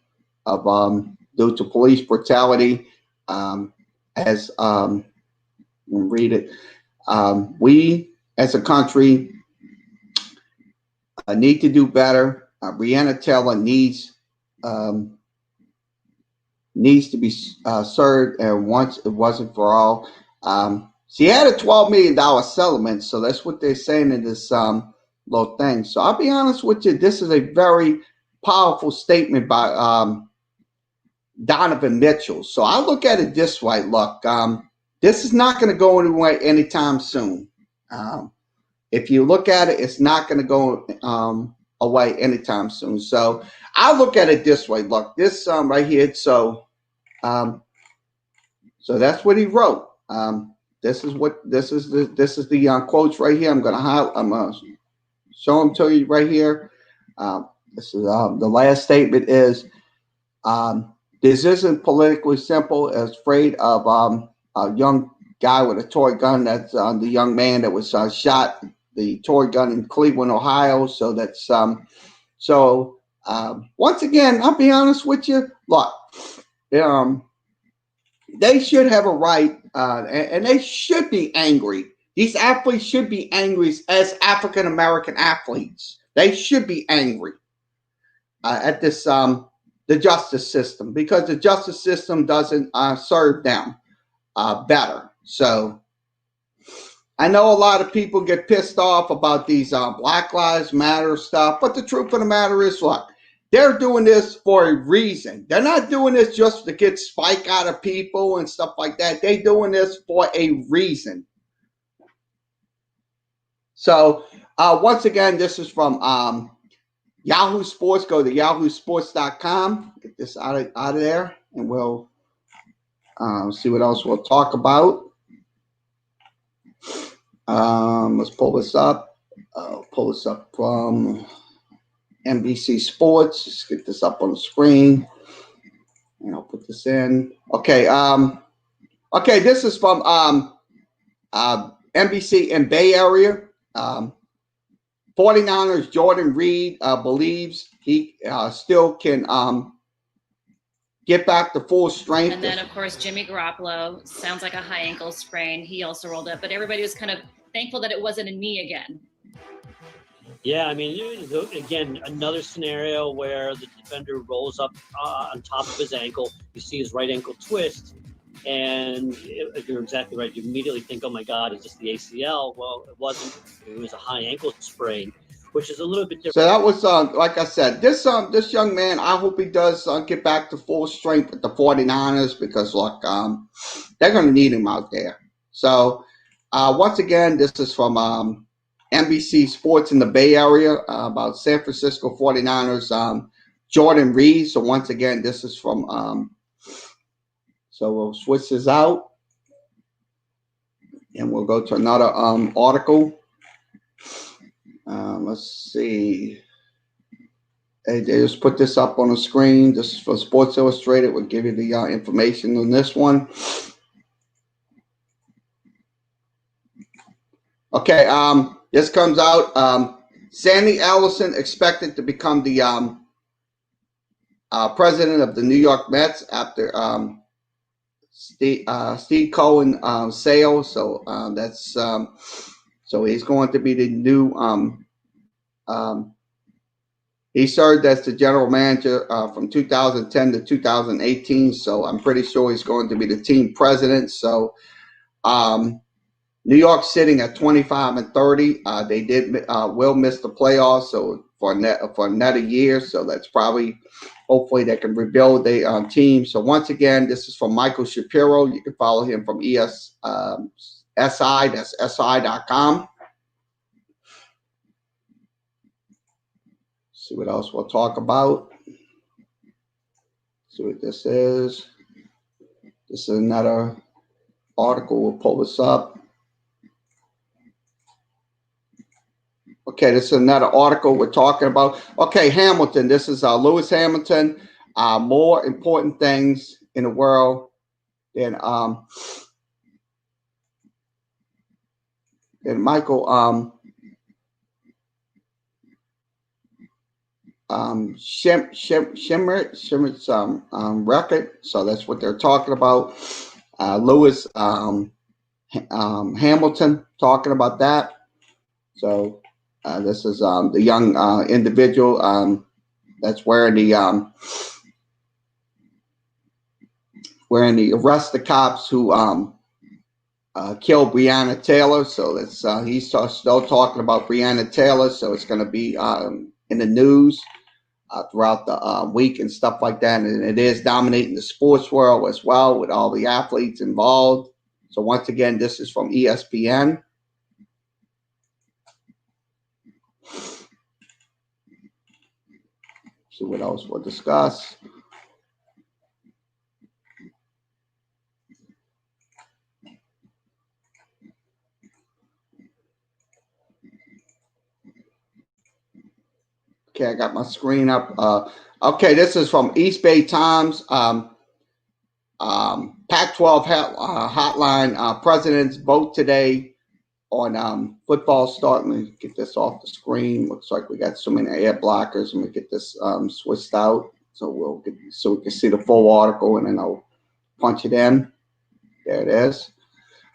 of due to police brutality. As read it, we as a country need to do better. Breonna Taylor needs needs to be served, and once it wasn't for all. So he had a $12 million settlement, so that's what they're saying in this little thing. So I'll be honest with you, this is a very powerful statement by Donovan Mitchell. So I look at it this way. Look, this is not going to go anywhere anytime soon. If you look at it, it's not going to go away anytime soon. So I look at it this way. Look, this right here. So that's what he wrote. This is the quotes right here. I'm gonna show them to you right here. This is the last statement is. This isn't politically simple. As afraid of a young guy with a toy gun. That's the young man that was shot. The toy gun in Cleveland, Ohio. So that's once again, I'll be honest with you. Look, they should have a right, and they should be angry. These athletes should be angry as African American athletes. They should be angry at this the justice system, because the justice system doesn't serve them better. So I know a lot of people get pissed off about these Black Lives Matter stuff, but the truth of the matter is, look, they're doing this for a reason. They're not doing this just to get spike out of people and stuff like that. They're doing this for a reason. So once again, this is from Yahoo Sports. Go to yahoosports.com. Get this out of there, and we'll see what else we'll talk about. Let's pull this up. Pull this up from NBC Sports. Let's get this up on the screen, and I'll put this in. Okay. Okay. This is from NBC in Bay Area. 49ers Jordan Reed believes he still can get back to full strength. And then, of course, Jimmy Garoppolo sounds like a high ankle sprain. He also rolled up, but everybody was kind of thankful that it wasn't a knee again. Yeah, I mean, again, another scenario where the defender rolls up on top of his ankle. You see his right ankle twist, and you're exactly right. You immediately think, oh, my God, is this the ACL? Well, it wasn't. It was a high ankle sprain, which is a little bit different. So that was, like I said, this young man, I hope he does get back to full strength with the 49ers, because, look, they're going to need him out there. So, once again, this is from NBC Sports in the Bay Area about San Francisco 49ers, Jordan Reed. So, once again, this is from, so we'll switch this out, and we'll go to another article. Let's see. They just put this up on the screen. This is for Sports Illustrated. We'll give you the information on this one. Okay, this comes out. Sandy Ellison expected to become the president of the New York Mets after Steve Cohen sale. So that's so he's going to be the new. He served as the general manager from 2010 to 2018. So I'm pretty sure he's going to be the team president. So New York sitting at 25-30. They will miss the playoffs. So for another year. So that's probably, hopefully they can rebuild their team. So once again, this is from Michael Shapiro. You can follow him from SI. That's SI.com. See what else we'll talk about. See what this is. This is another article. We'll pull this up. Okay, this is another article we're talking about. Okay, Hamilton. This is Lewis Hamilton. More important things in the world than Michael Shimmer's record. So that's what they're talking about. Lewis Hamilton talking about that. So this is the young individual that's wearing the wherein they arrest the cops who killed Breonna Taylor. So that's he's still talking about Breonna Taylor. So it's going to be in the news throughout the week and stuff like that. And it is dominating the sports world as well with all the athletes involved. So once again, this is from ESPN. See what else we'll discuss. Okay, I got my screen up. Okay, this is from East Bay Times. Pac-12 hotline. Presidents vote today on football start. Let me get this off the screen. Looks like we got so many ad blockers. Let me get this switched out so we can see the full article, and then I'll punch it in. There it is.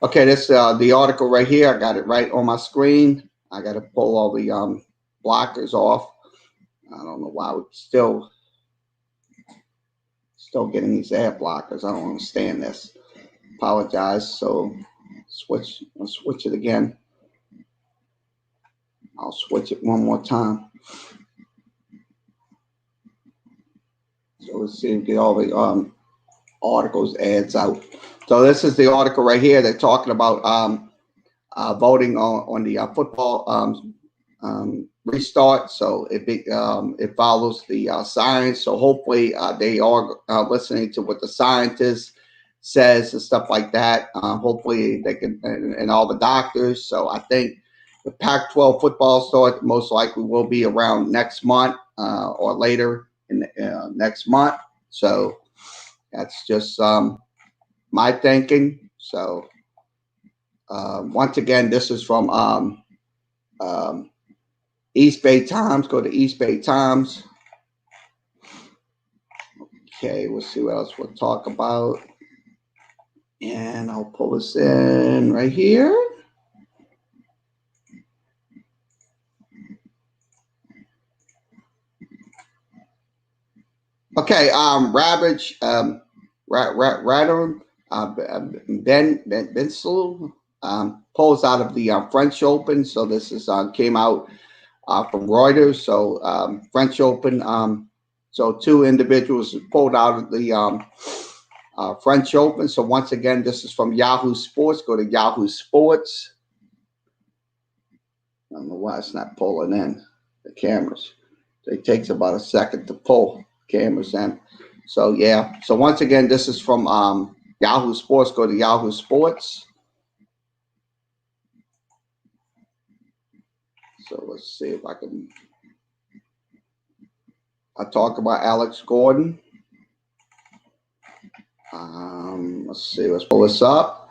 Okay, this the article right here. I got it right on my screen. I got to pull all the blockers off. I don't know why we're still getting these ad blockers. I don't understand this. Apologize. So I'll switch it again. I'll switch it one more time. So let's see if we get all the articles, ads out. So this is the article right here. They're talking about voting on the football restart. So it follows the science. So hopefully they are listening to what the scientists says and stuff like that. Hopefully they can, and all the doctors. So I think the Pac-12 football start most likely will be around next month or later in next month. So that's just my thinking. So once again, this is from East Bay Times. Go to East Bay Times. Okay, we'll see what else we'll talk about. And I'll pull this in right here. Okay, Ravage, Radon, Ben Binsel pulls out of the French Open. So this is came out from Reuters. So French Open. So two individuals pulled out of the French Open. So once again, this is from Yahoo Sports. Go to Yahoo Sports. I don't know why it's not pulling in the cameras. It takes about a second to pull cameras in. So yeah. So once again, this is from Yahoo Sports. Go to Yahoo Sports. So let's see if I can. I talk about Alex Gordon. Let's see. Let's pull this up.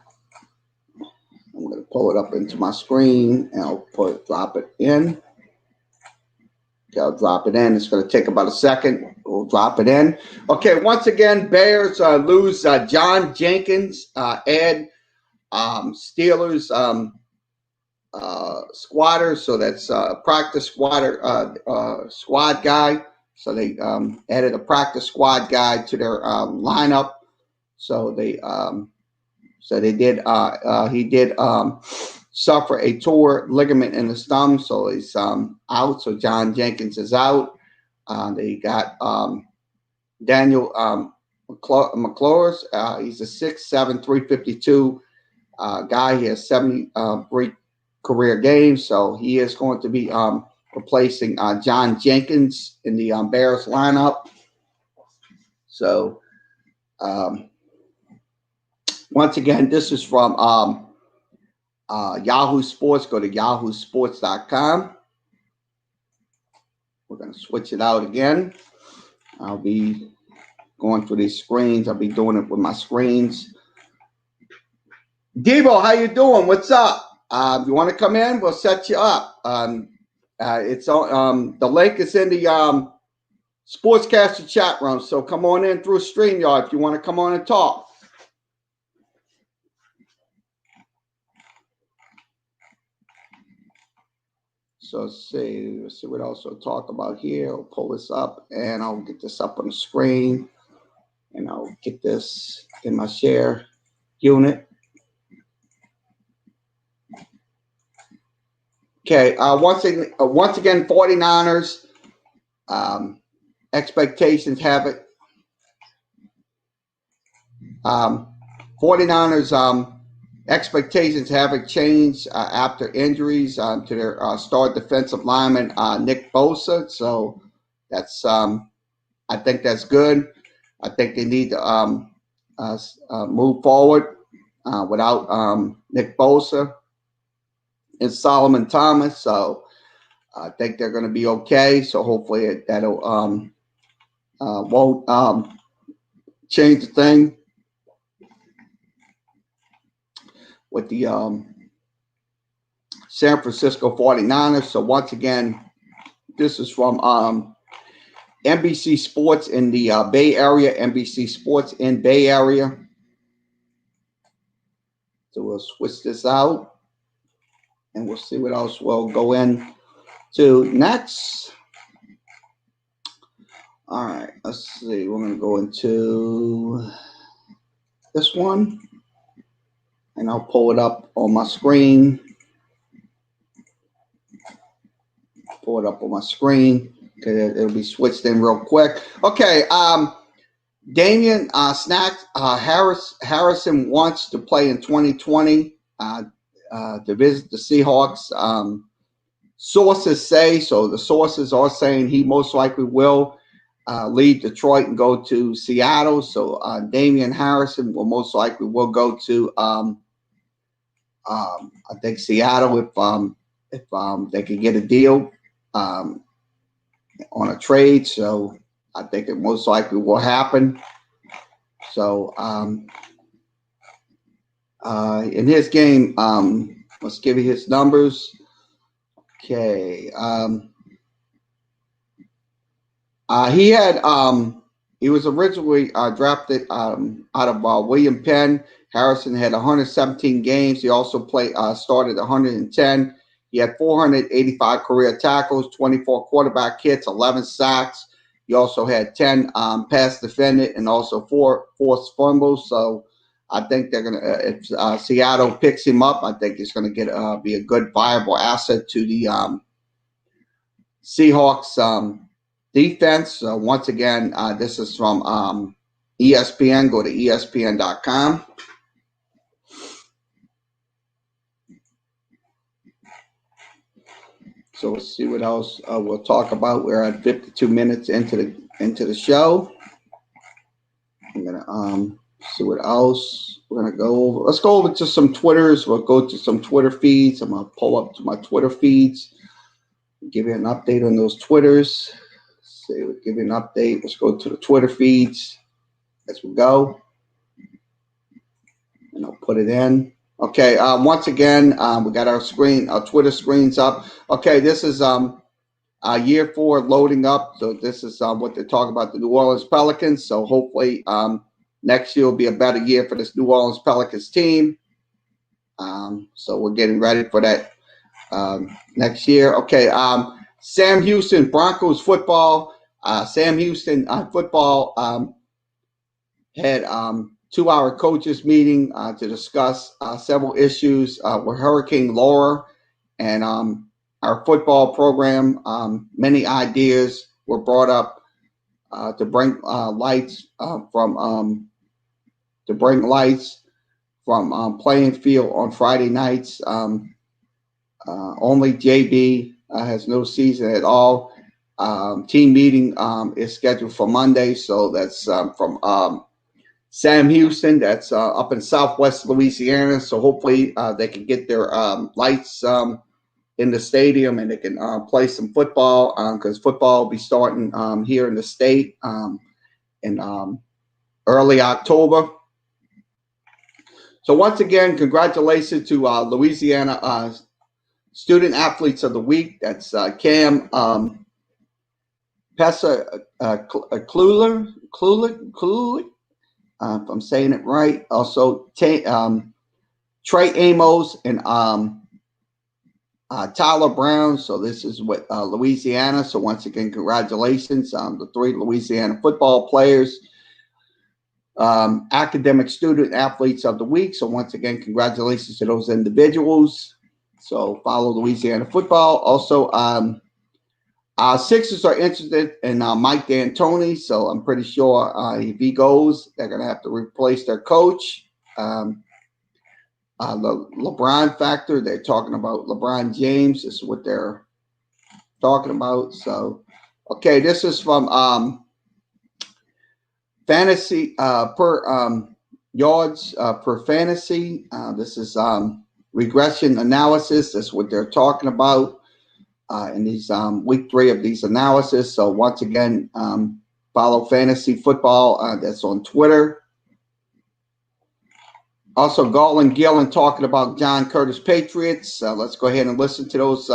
I'm going to pull it up into my screen and I'll drop it in. Okay, I'll drop it in. It's going to take about a second. We'll drop it in. Okay, once again, Bears lose John Jenkins, Ed Steelers squatter. So that's practice squad guy. So they added a practice squad guy to their lineup. So he did suffer a tore ligament in his thumb, so he's out. So John Jenkins is out. They got Daniel McClullers. He's a 6'7", 352 guy. He has 73 career games, so he is going to be replacing John Jenkins in the Bears lineup. So once again, this is from Yahoo Sports. Go to yahoosports.com. We're going to switch it out again. I'll be going through these screens. I'll be doing it with my screens. Debo, how you doing? What's up? You want to come in? We'll set you up. It's on. The link is in the Sportscaster chat room. So come on in through StreamYard if you want to come on and talk. So let's see what else I'll talk about here. I'll pull this up and I'll get this up on the screen. And I'll get this in my share unit. Okay, once again, 49ers expectations have it. 49ers expectations haven't changed after injuries to their star defensive lineman Nick Bosa. So that's I think that's good. I think they need to move forward without Nick Bosa and Solomon Thomas. So I think they're going to be okay. So hopefully that'll won't change the thing with the San Francisco 49ers. So once again, this is from NBC Sports in the Bay Area, NBC Sports in Bay Area. So we'll switch this out and we'll see what else we'll go in to next. All right, let's see. We're going to go into this one and I'll pull it up on my screen. Pull it up on my screen. Okay, it'll be switched in real quick. Okay, Damian Harrison wants to play in 2020 to visit the Seahawks. Sources say, so the sources are saying he most likely will leave Detroit and go to Seattle. So Damian Harrison will most likely will go to I think Seattle if they can get a deal on a trade. So I think it most likely will happen. So in his game, let's give you his numbers. Okay. He was originally drafted out of William Penn. Harrison had 117 games. He also started 110. He had 485 career tackles, 24 quarterback hits, 11 sacks. He also had 10 pass defended and also 4 forced fumbles. So I think they're gonna if Seattle picks him up, I think he's gonna be a good viable asset to the Seahawks defense. Once again, this is from ESPN. Go to ESPN.com. So let's see what else we'll talk about. We're at 52 minutes into the show. I'm gonna see what else we're gonna go over. Let's go over to some Twitters. We'll go to some Twitter feeds. I'm gonna pull up to my Twitter feeds. Give you an update on those Twitters. See, we'll give you an update. Let's go to the Twitter feeds as we go. And I'll put it in. Okay, once again, we got our Twitter screens up. Okay, this is year 4 loading up. So this is what they're talking about, the New Orleans Pelicans. So hopefully next year will be a better year for this New Orleans Pelicans team. So we're getting ready for that next year. Okay, Sam Houston, Broncos football. Sam Houston football had 2-hour coaches meeting to discuss several issues with Hurricane Laura and our football program. Many ideas were brought up to bring lights from playing field on Friday nights. Only JB has no season at all. Team meeting is scheduled for Monday, so that's from Sam Houston. That's up in Southwest Louisiana. So hopefully they can get their lights in the stadium and they can play some football because football will be starting here in the state in early October. So once again, congratulations to Louisiana Student Athletes of the Week. That's Cam Kluler, if I'm saying it right. Also, Trey Amos and Tyler Brown. So this is what Louisiana. So once again, congratulations the 3 Louisiana football players. Academic Student Athletes of the Week. So once again, congratulations to those individuals. So follow Louisiana football. Also, Sixers are interested in Mike D'Antoni. So I'm pretty sure if he goes, they're going to have to replace their coach. The LeBron factor, they're talking about LeBron James. This is what they're talking about. So, okay, this is from fantasy per yards per fantasy. This is regression analysis. That's what they're talking about in these week 3 of these analysis. So once again, follow fantasy football. That's on Twitter. Also, Garland Gillen talking about John Curtis Patriots. Let's go ahead and listen to those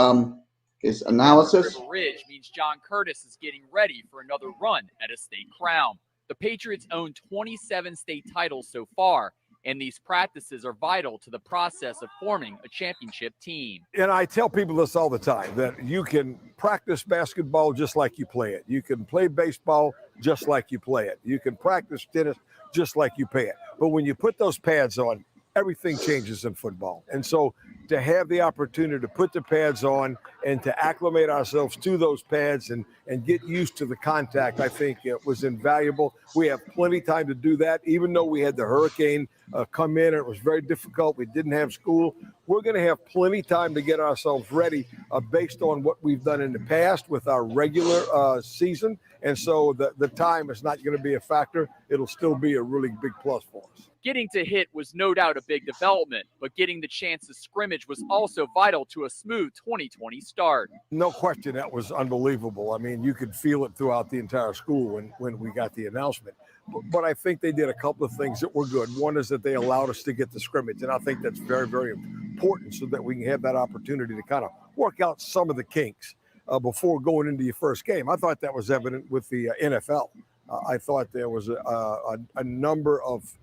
his analysis. River Ridge means John Curtis is getting ready for another run at a state crown. The Patriots own 27 state titles so far, and these practices are vital to the process of forming a championship team. And I tell people this all the time, that you can practice basketball just like you play it. You can play baseball just like you play it. You can practice tennis just like you play it. But when you put those pads on, everything changes in football. And so to have the opportunity to put the pads on and to acclimate ourselves to those pads and get used to the contact, I think it was invaluable. We have plenty of time to do that, even though we had the hurricane come in and it was very difficult. We didn't have school. We're going to have plenty of time to get ourselves ready based on what we've done in the past with our regular season. And so the time is not going to be a factor. It'll still be a really big plus for us. Getting to hit was no doubt a big development, but getting the chance to scrimmage was also vital to a smooth 2020 start. No question, that was unbelievable. I mean, you could feel it throughout the entire school when we got the announcement. But I think they did a couple of things that were good. One is that they allowed us to get the scrimmage, and I think that's very, very important so that we can have that opportunity to kind of work out some of the kinks before going into your first game. I thought that was evident with the NFL. I thought there was a number of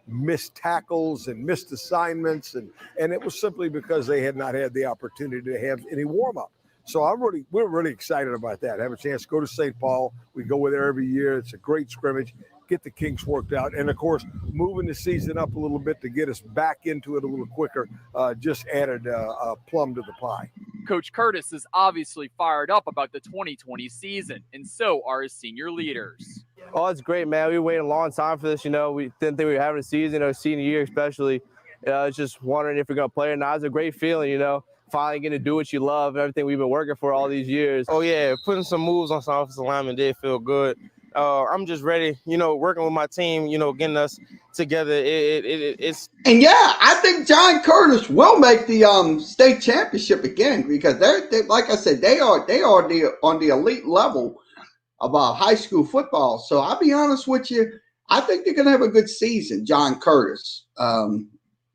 missed tackles and missed assignments, and it was simply because they had not had the opportunity to have any warm-up. So we're really excited about that. Have a chance to go to St. Paul. We go there every year. It's a great scrimmage. Get the kinks worked out. And, of course, moving the season up a little bit to get us back into it a little quicker just added a plum to the pie. Coach Curtis is obviously fired up about the 2020 season, and so are his senior leaders. Oh, it's great, man. We waited a long time for this. We didn't think we were having a season, or senior year especially. It's just wondering if we're going to play or not. It's a great feeling, finally getting to do what you love and everything we've been working for all these years. Oh, yeah, putting some moves on some offensive linemen did feel good. I'm just ready, working with my team, getting us together. It's and I think John Curtis will make the state championship again because they're like I said, they are on the elite level of high school football. So I'll be honest with you, I think they're gonna have a good season, John Curtis.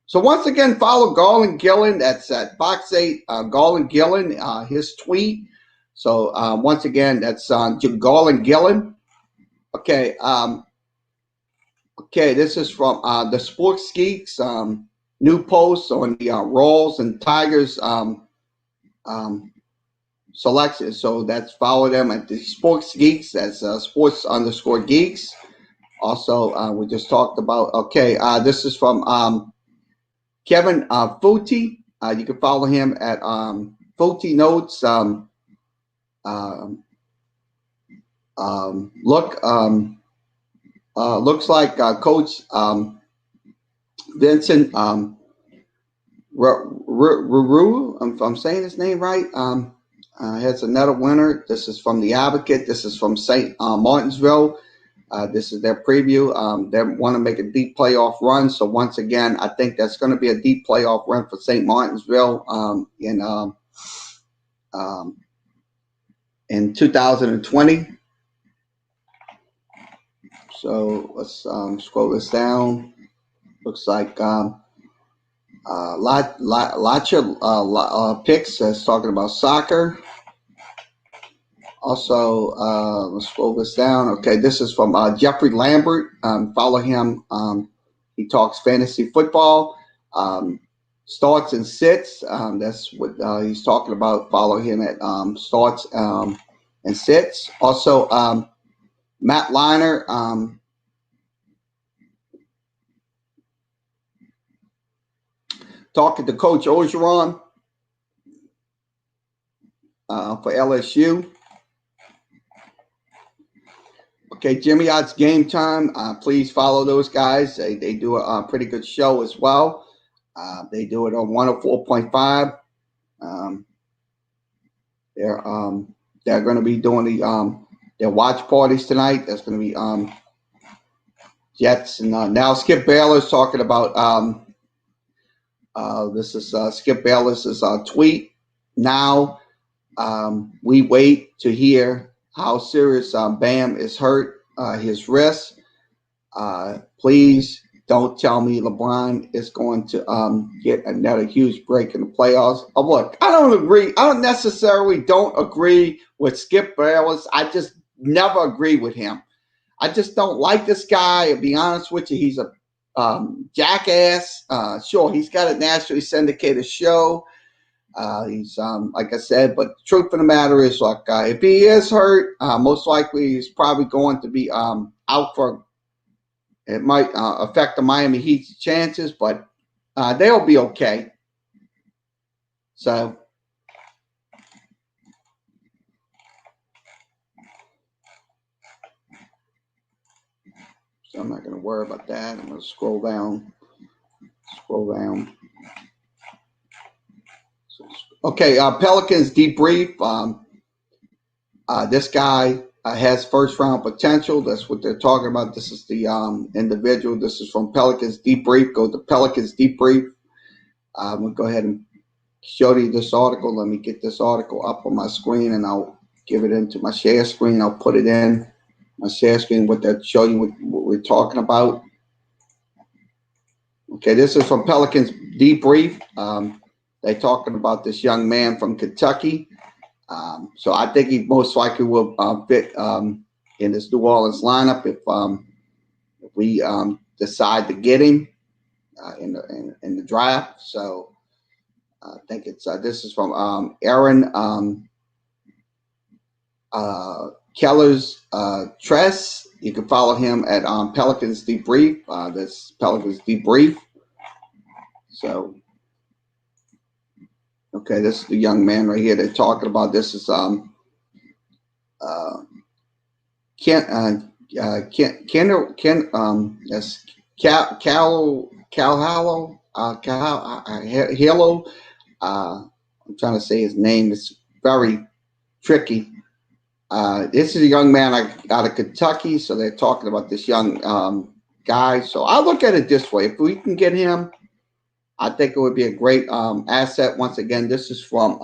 So once again, follow Garland Gillen. That's at Fox 8, Garland Gillen, his tweet. So once again, that's Garland Gillen. Okay. This is from the Sports Geeks new post on the Royals and Tigers selection. So that's follow them at the Sports Geeks. That's sports_geeks. Also, we just talked about. This is from Kevin Footy. You can follow him at Footy Notes. Looks like Coach Vincent Ruru, if I'm saying his name right, has another winner. This is from The Advocate. This is from St. Martinsville. This is their preview. They want to make a deep playoff run. So once again, I think that's going to be a deep playoff run for St. Martinsville in 2020. So let's scroll this down. Looks like Lacha picks is talking about soccer. Also, let's scroll this down. Okay, this is from Jeffrey Lambert. Follow him. He talks fantasy football. Starts and sits. That's what he's talking about. Follow him at starts and sits. Also, Matt Liner talking to Coach Orgeron for LSU. Okay, Jimmy Ott's Game Time. Please follow those guys. They do a pretty good show as well. They do it on 104.5. They're going to be doing their watch parties tonight. That's going to be Jets. And now Skip Baylor's talking about this is Skip Baylor's tweet. Now we wait to hear how serious Bam is hurt, his wrist. Please don't tell me LeBron is going to get another huge break in the playoffs. Look, I don't agree. I don't necessarily agree with Skip Bayless. I just never agree with him. I just don't like this guy. To be honest with you, he's a jackass. Sure, he's got a nationally syndicated show. He's like I said, but the truth of the matter is, like, if he is hurt, most likely he's probably going to be out for. It might affect the Miami Heat's chances, but they'll be okay. So I'm not going to worry about that. I'm going to scroll down. Okay, Pelicans debrief. This guy has first-round potential. That's what they're talking about. This is the individual. This is from Pelicans Debrief. Go to Pelicans Debrief. I'm going to go ahead and show you this article. Let me get this article up on my screen, and I'll give it into my share screen. I'll put it in my share screen, what they'll show you what we're talking about. Okay, this is from Pelicans Debrief. They're talking about this young man from Kentucky. So I think he most likely will fit in this New Orleans lineup if we decide to get him in the draft. So I think it's this is from Aaron Keller's Tress. You can follow him at Pelicans Debrief. That's Pelicans Debrief. So. Okay, this is the young man right here they're talking about. This is yes, Halo. I'm trying to say his name. It's very tricky. This is a young man out of Kentucky, so they're talking about this young guy. So I look at it this way: if we can get him, I think it would be a great asset. Once again, this is from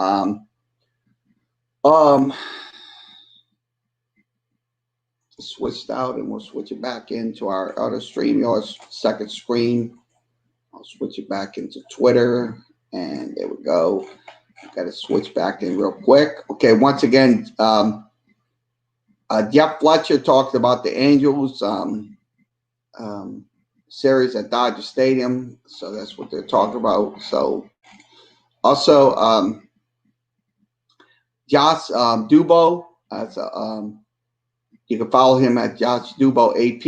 switched out, and we'll switch it back into our other StreamYard second screen. I'll switch it back into Twitter, and there we go. Got to switch back in real quick. Okay, once again, Jeff Fletcher talked about the Angels series at Dodger Stadium, so that's what they're talking about. So also Josh Dubo, you can follow him at Josh Dubo AP.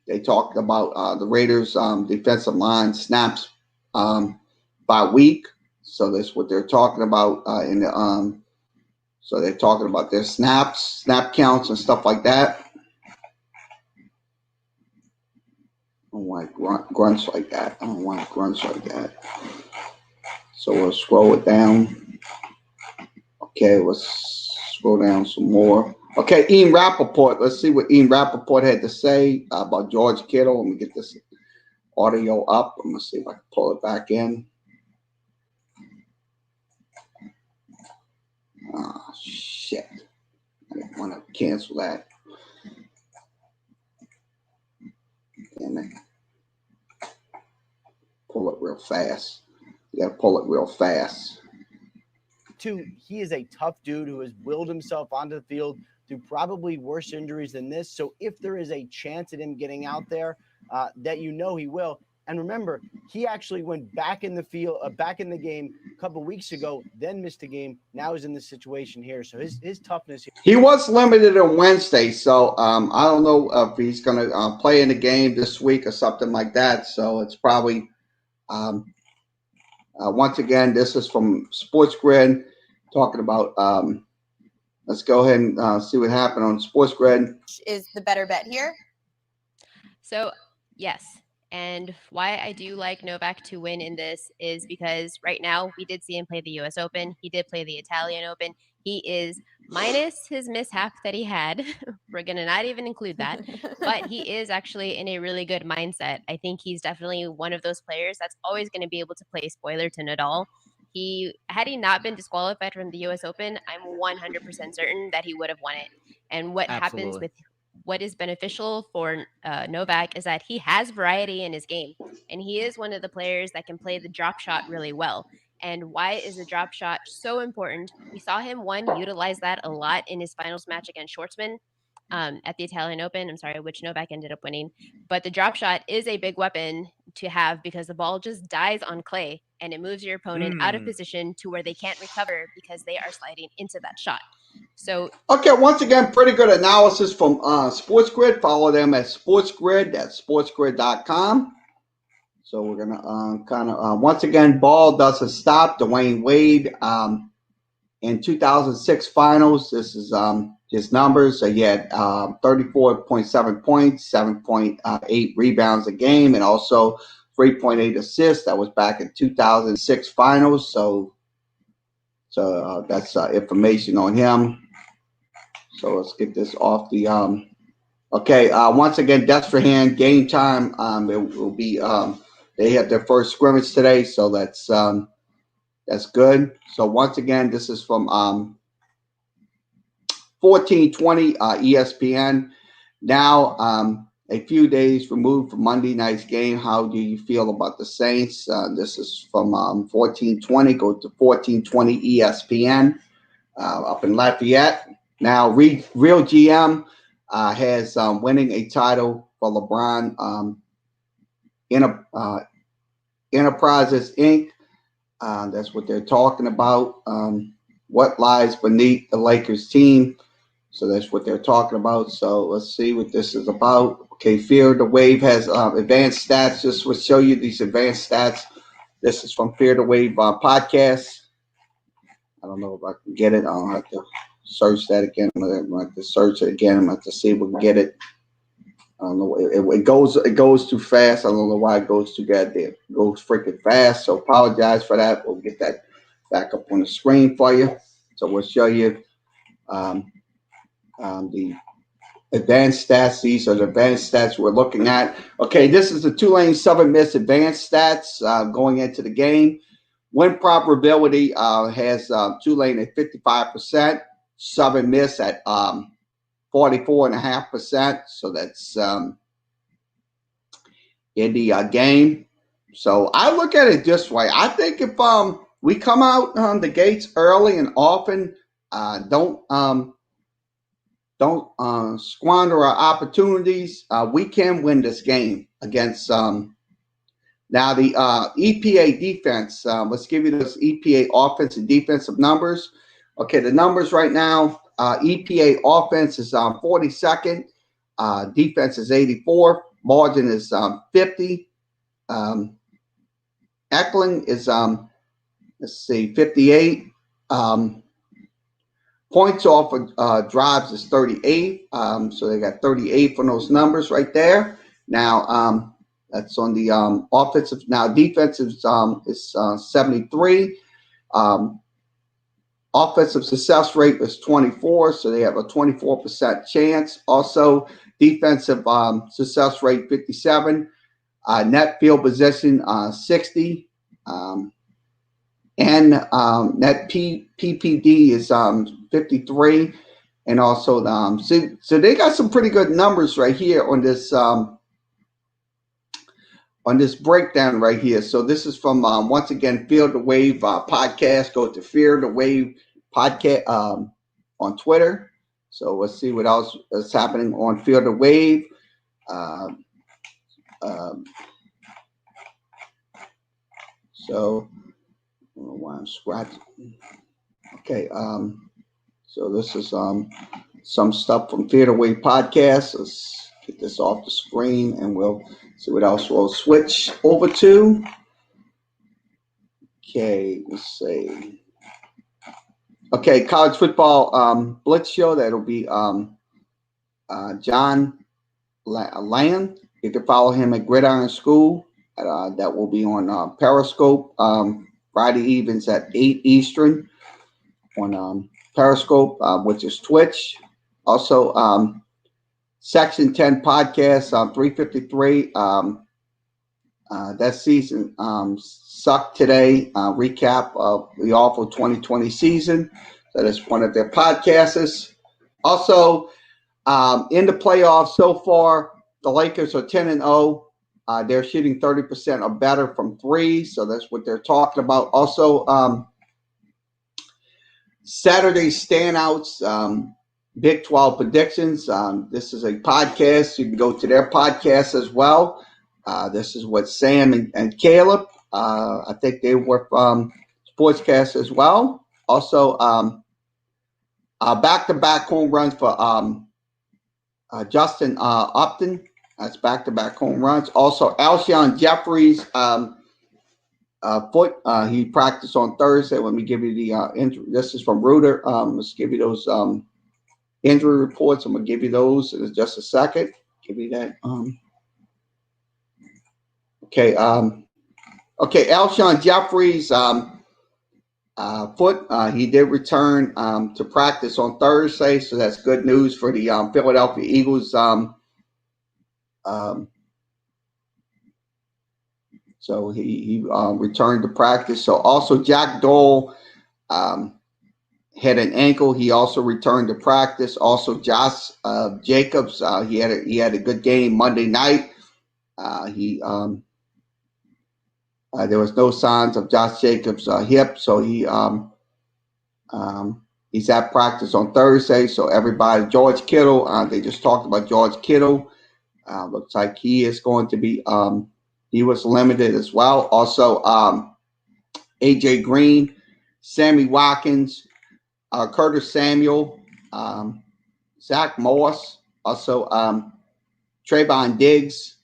They talked about the Raiders defensive line snaps by week, so that's what they're talking about in the so they're talking about their snap counts and stuff like that. I don't want grunts like that. So we'll scroll it down. Okay, let's scroll down some more. Okay, Ian Rappaport. Let's see what Ian Rappaport had to say about George Kittle. Let me get this audio up. I'm going to see if I can pull it back in. Oh, shit. I didn't want to cancel that. Damn it. Pull it real fast. You got to pull it real fast. He is a tough dude who has willed himself onto the field through probably worse injuries than this. So if there is a chance at him getting out there, that he will. And remember, he actually went back in the field, back in the game a couple of weeks ago, then missed a game. Now he's in this situation here. So his toughness. He was limited on Wednesday, so I don't know if he's going to play in the game this week or something like that. So it's probably Once again, this is from Sports Grid talking about. Let's go ahead and see what happened on Sports Grid. Is the better bet here? So, yes. And why I do like Novak to win in this is because right now we did see him play the U.S. Open. He did play the Italian Open. He is minus his mishap that he had. We're going to not even include that. But he is actually in a really good mindset. I think he's definitely one of those players that's always going to be able to play spoiler to Nadal. Had he not been disqualified from the U.S. Open, I'm 100% certain that he would have won it. And what happens with what is beneficial for Novak is that he has variety in his game, and he is one of the players that can play the drop shot really well. And why is the drop shot so important? We saw him utilize that a lot in his finals match against Schwartzman at the Italian Open. I'm sorry, which Novak ended up winning. But the drop shot is a big weapon to have because the ball just dies on clay and it moves your opponent out of position to where they can't recover because they are sliding into that shot. So okay, once again, pretty good analysis from Sports Grid. Follow them at Sports Grid. That's sportsgrid.com. So we're gonna once again, ball doesn't stop. Dwayne Wade in 2006 finals. This is his numbers. So he had 34.7 points, 7.8 rebounds a game, and also 3.8 assists. That was back in 2006 finals. So that's information on him. So let's get this off the okay. Once again, Destrehan game time. It will be they had their first scrimmage today, so that's good. So once again, this is from 1420 ESPN. Now a few days removed from Monday night's game. How do you feel about the Saints? This is from 1420. Go to 1420 ESPN up in Lafayette. Now, Real GM has winning a title for LeBron Enterprises, Inc. That's what they're talking about. What lies beneath the Lakers team? So that's what they're talking about. So let's see what this is about. Okay, Fear the Wave has advanced stats. Just will show you these advanced stats. This is from Fear the Wave podcast. I don't know if I can get it. I'll have to search that again. I'm going to have to search it again. I'm going to have to see if we can get it. I don't know. It goes too fast. I don't know why it goes too goddamn. It goes freaking fast. So apologize for that. We'll get that back up on the screen for you. So we'll show you the advanced stats. These are the advanced stats we're looking at. Okay, this is the Tulane Southern Miss advanced stats going into the game. Win probability has Tulane at 55%, Southern Miss at 44.5%. So that's in the game. So I look at it this way. I think if we come out the gates early and often, don't squander our opportunities, we can win this game against now the EPA defense. Let's give you those EPA offense and defensive numbers. Okay, the numbers right now, EPA offense is 42nd, defense is 84, margin is 50. Eckling is 58. Points off of drives is 38. So they got 38 from those numbers right there. Now that's on the offensive. Now defensive is 73. Offensive success rate is 24, so they have a 24% chance. Also, defensive success rate 57. Net field position 60. And net PPD is 53. And also, so they got some pretty good numbers right here on this breakdown right here. So this is from, once again, Fear the Wave podcast. Go to Fear the Wave podcast on Twitter. So let's see what else is happening on Fear the Wave. So I don't know why I'm scratching. Okay. So this is some stuff from Fear the Wave podcast. Let's get this off the screen and we'll see what else we'll switch over to. Okay, let's see. Okay, college football blitz show. That'll be John Land. You can follow him at Gridiron School. That will be on Periscope Friday evenings at 8 Eastern on Periscope, which is Twitch. Also, Section 10 podcast on 353. That season sucked today. Recap of the awful 2020 season. That is one of their podcasts. Also, in the playoffs so far, the Lakers are 10-0. They're shooting 30% or better from three, so that's what they're talking about. Also, Saturday standouts, Big 12 predictions. This is a podcast. You can go to their podcast as well. This is what Sam and Caleb, I think they were sportscasts as well. Also, back-to-back home runs for Justin Upton. That's back-to-back home runs. Also, Alshon Jeffries' foot. He practiced on Thursday. Let me give you the injury. This is from Reuter. Let's give you those injury reports. I'm going to give you those in just a second. Give you that. Okay. Okay. Alshon Jeffries' foot. He did return to practice on Thursday, so that's good news for the Philadelphia Eagles. So he returned to practice. So also Jack Dole had an ankle. He also returned to practice. Also Josh Jacobs. He had a good game Monday night. There was no signs of Josh Jacobs' hip, so he's at practice on Thursday. So everybody, George Kittle. They just talked about George Kittle. Looks like he is going to be. He was limited as well. Also, AJ Green, Sammy Watkins, Curtis Samuel, Zach Moss, also Trayvon Diggs.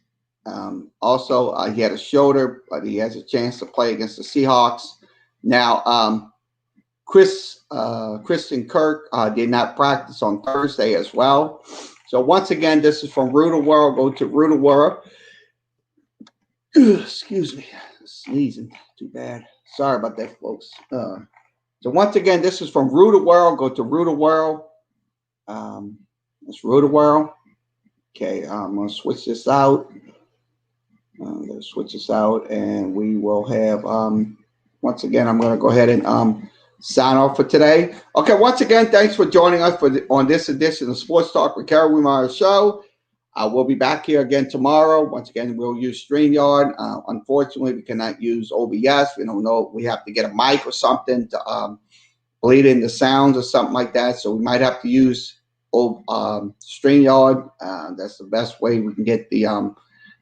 Also, he had a shoulder, but he has a chance to play against the Seahawks. Now, Christian Kirk did not practice on Thursday as well. So once again, this is from Rooter World. Go to Rooter World. Excuse me, sneezing. Too bad. Sorry about that, folks. So once again, this is from Rooter World. Go to Rooter World. It's Rooter World. Okay, I'm going to switch this out. I'm going to switch this out, and we will have, once again, I'm going to go ahead and sign off for today. Okay, once again, thanks for joining us on this edition of Sports Talk with Kerry Wehmeyer Show. We'll be back here again tomorrow. Once again, we'll use StreamYard. Unfortunately, we cannot use OBS. We don't know. We have to get a mic or something to bleed in the sounds or something like that. So we might have to use StreamYard. That's the best way we can get the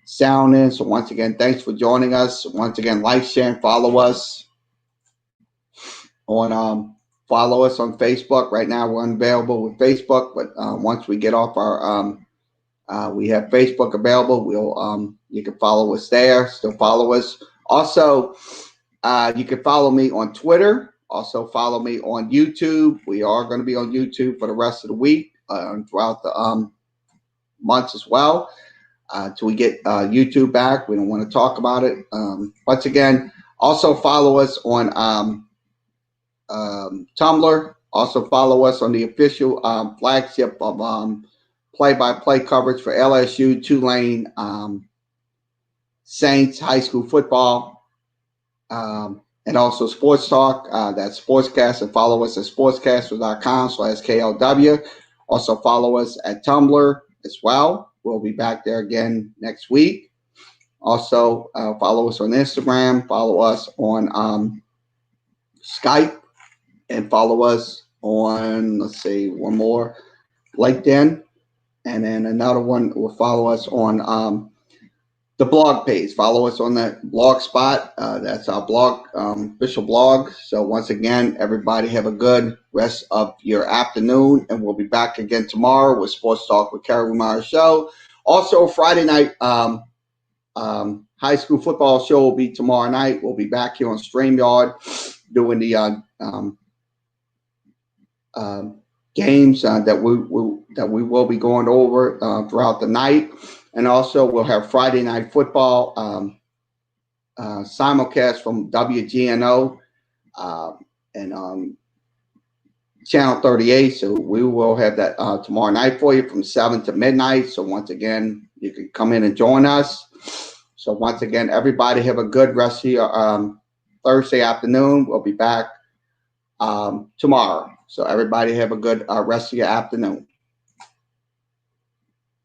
sound in. So once again, thanks for joining us. Once again, like, share, and follow us on Facebook. Right now, we're unavailable with Facebook, but once we get off our we have Facebook available. You can follow us there. Still follow us. Also, you can follow me on Twitter. Also, follow me on YouTube. We are going to be on YouTube for the rest of the week and throughout the months as well. Till we get YouTube back. We don't want to talk about it. Once again, also follow us on Tumblr. Also follow us on the official flagship of play-by-play coverage for LSU, Tulane, Saints high school football, and also Sports Talk. That's Sportscast, and follow us at sportscaster.com/KLW. Also follow us at Tumblr as well. We'll be back there again next week. Also follow us on Instagram. Follow us on Skype, and follow us on, let's see, one more, LinkedIn. And then another one will follow us on the blog page. Follow us on that blog spot. That's our blog, official blog. So once again, everybody have a good rest of your afternoon. And we'll be back again tomorrow with Sports Talk with Kerry Wehmeyer Show. Also, Friday night high school football show will be tomorrow night. We'll be back here on StreamYard doing the games that we will be going over throughout the night, and also we'll have Friday night football simulcast from WGNO and Channel 38. So we will have that tomorrow night for you from 7 to midnight. So once again, you can come in and join us. So once again, everybody have a good rest of your Thursday afternoon. We'll be back tomorrow. So everybody have a good rest of your afternoon.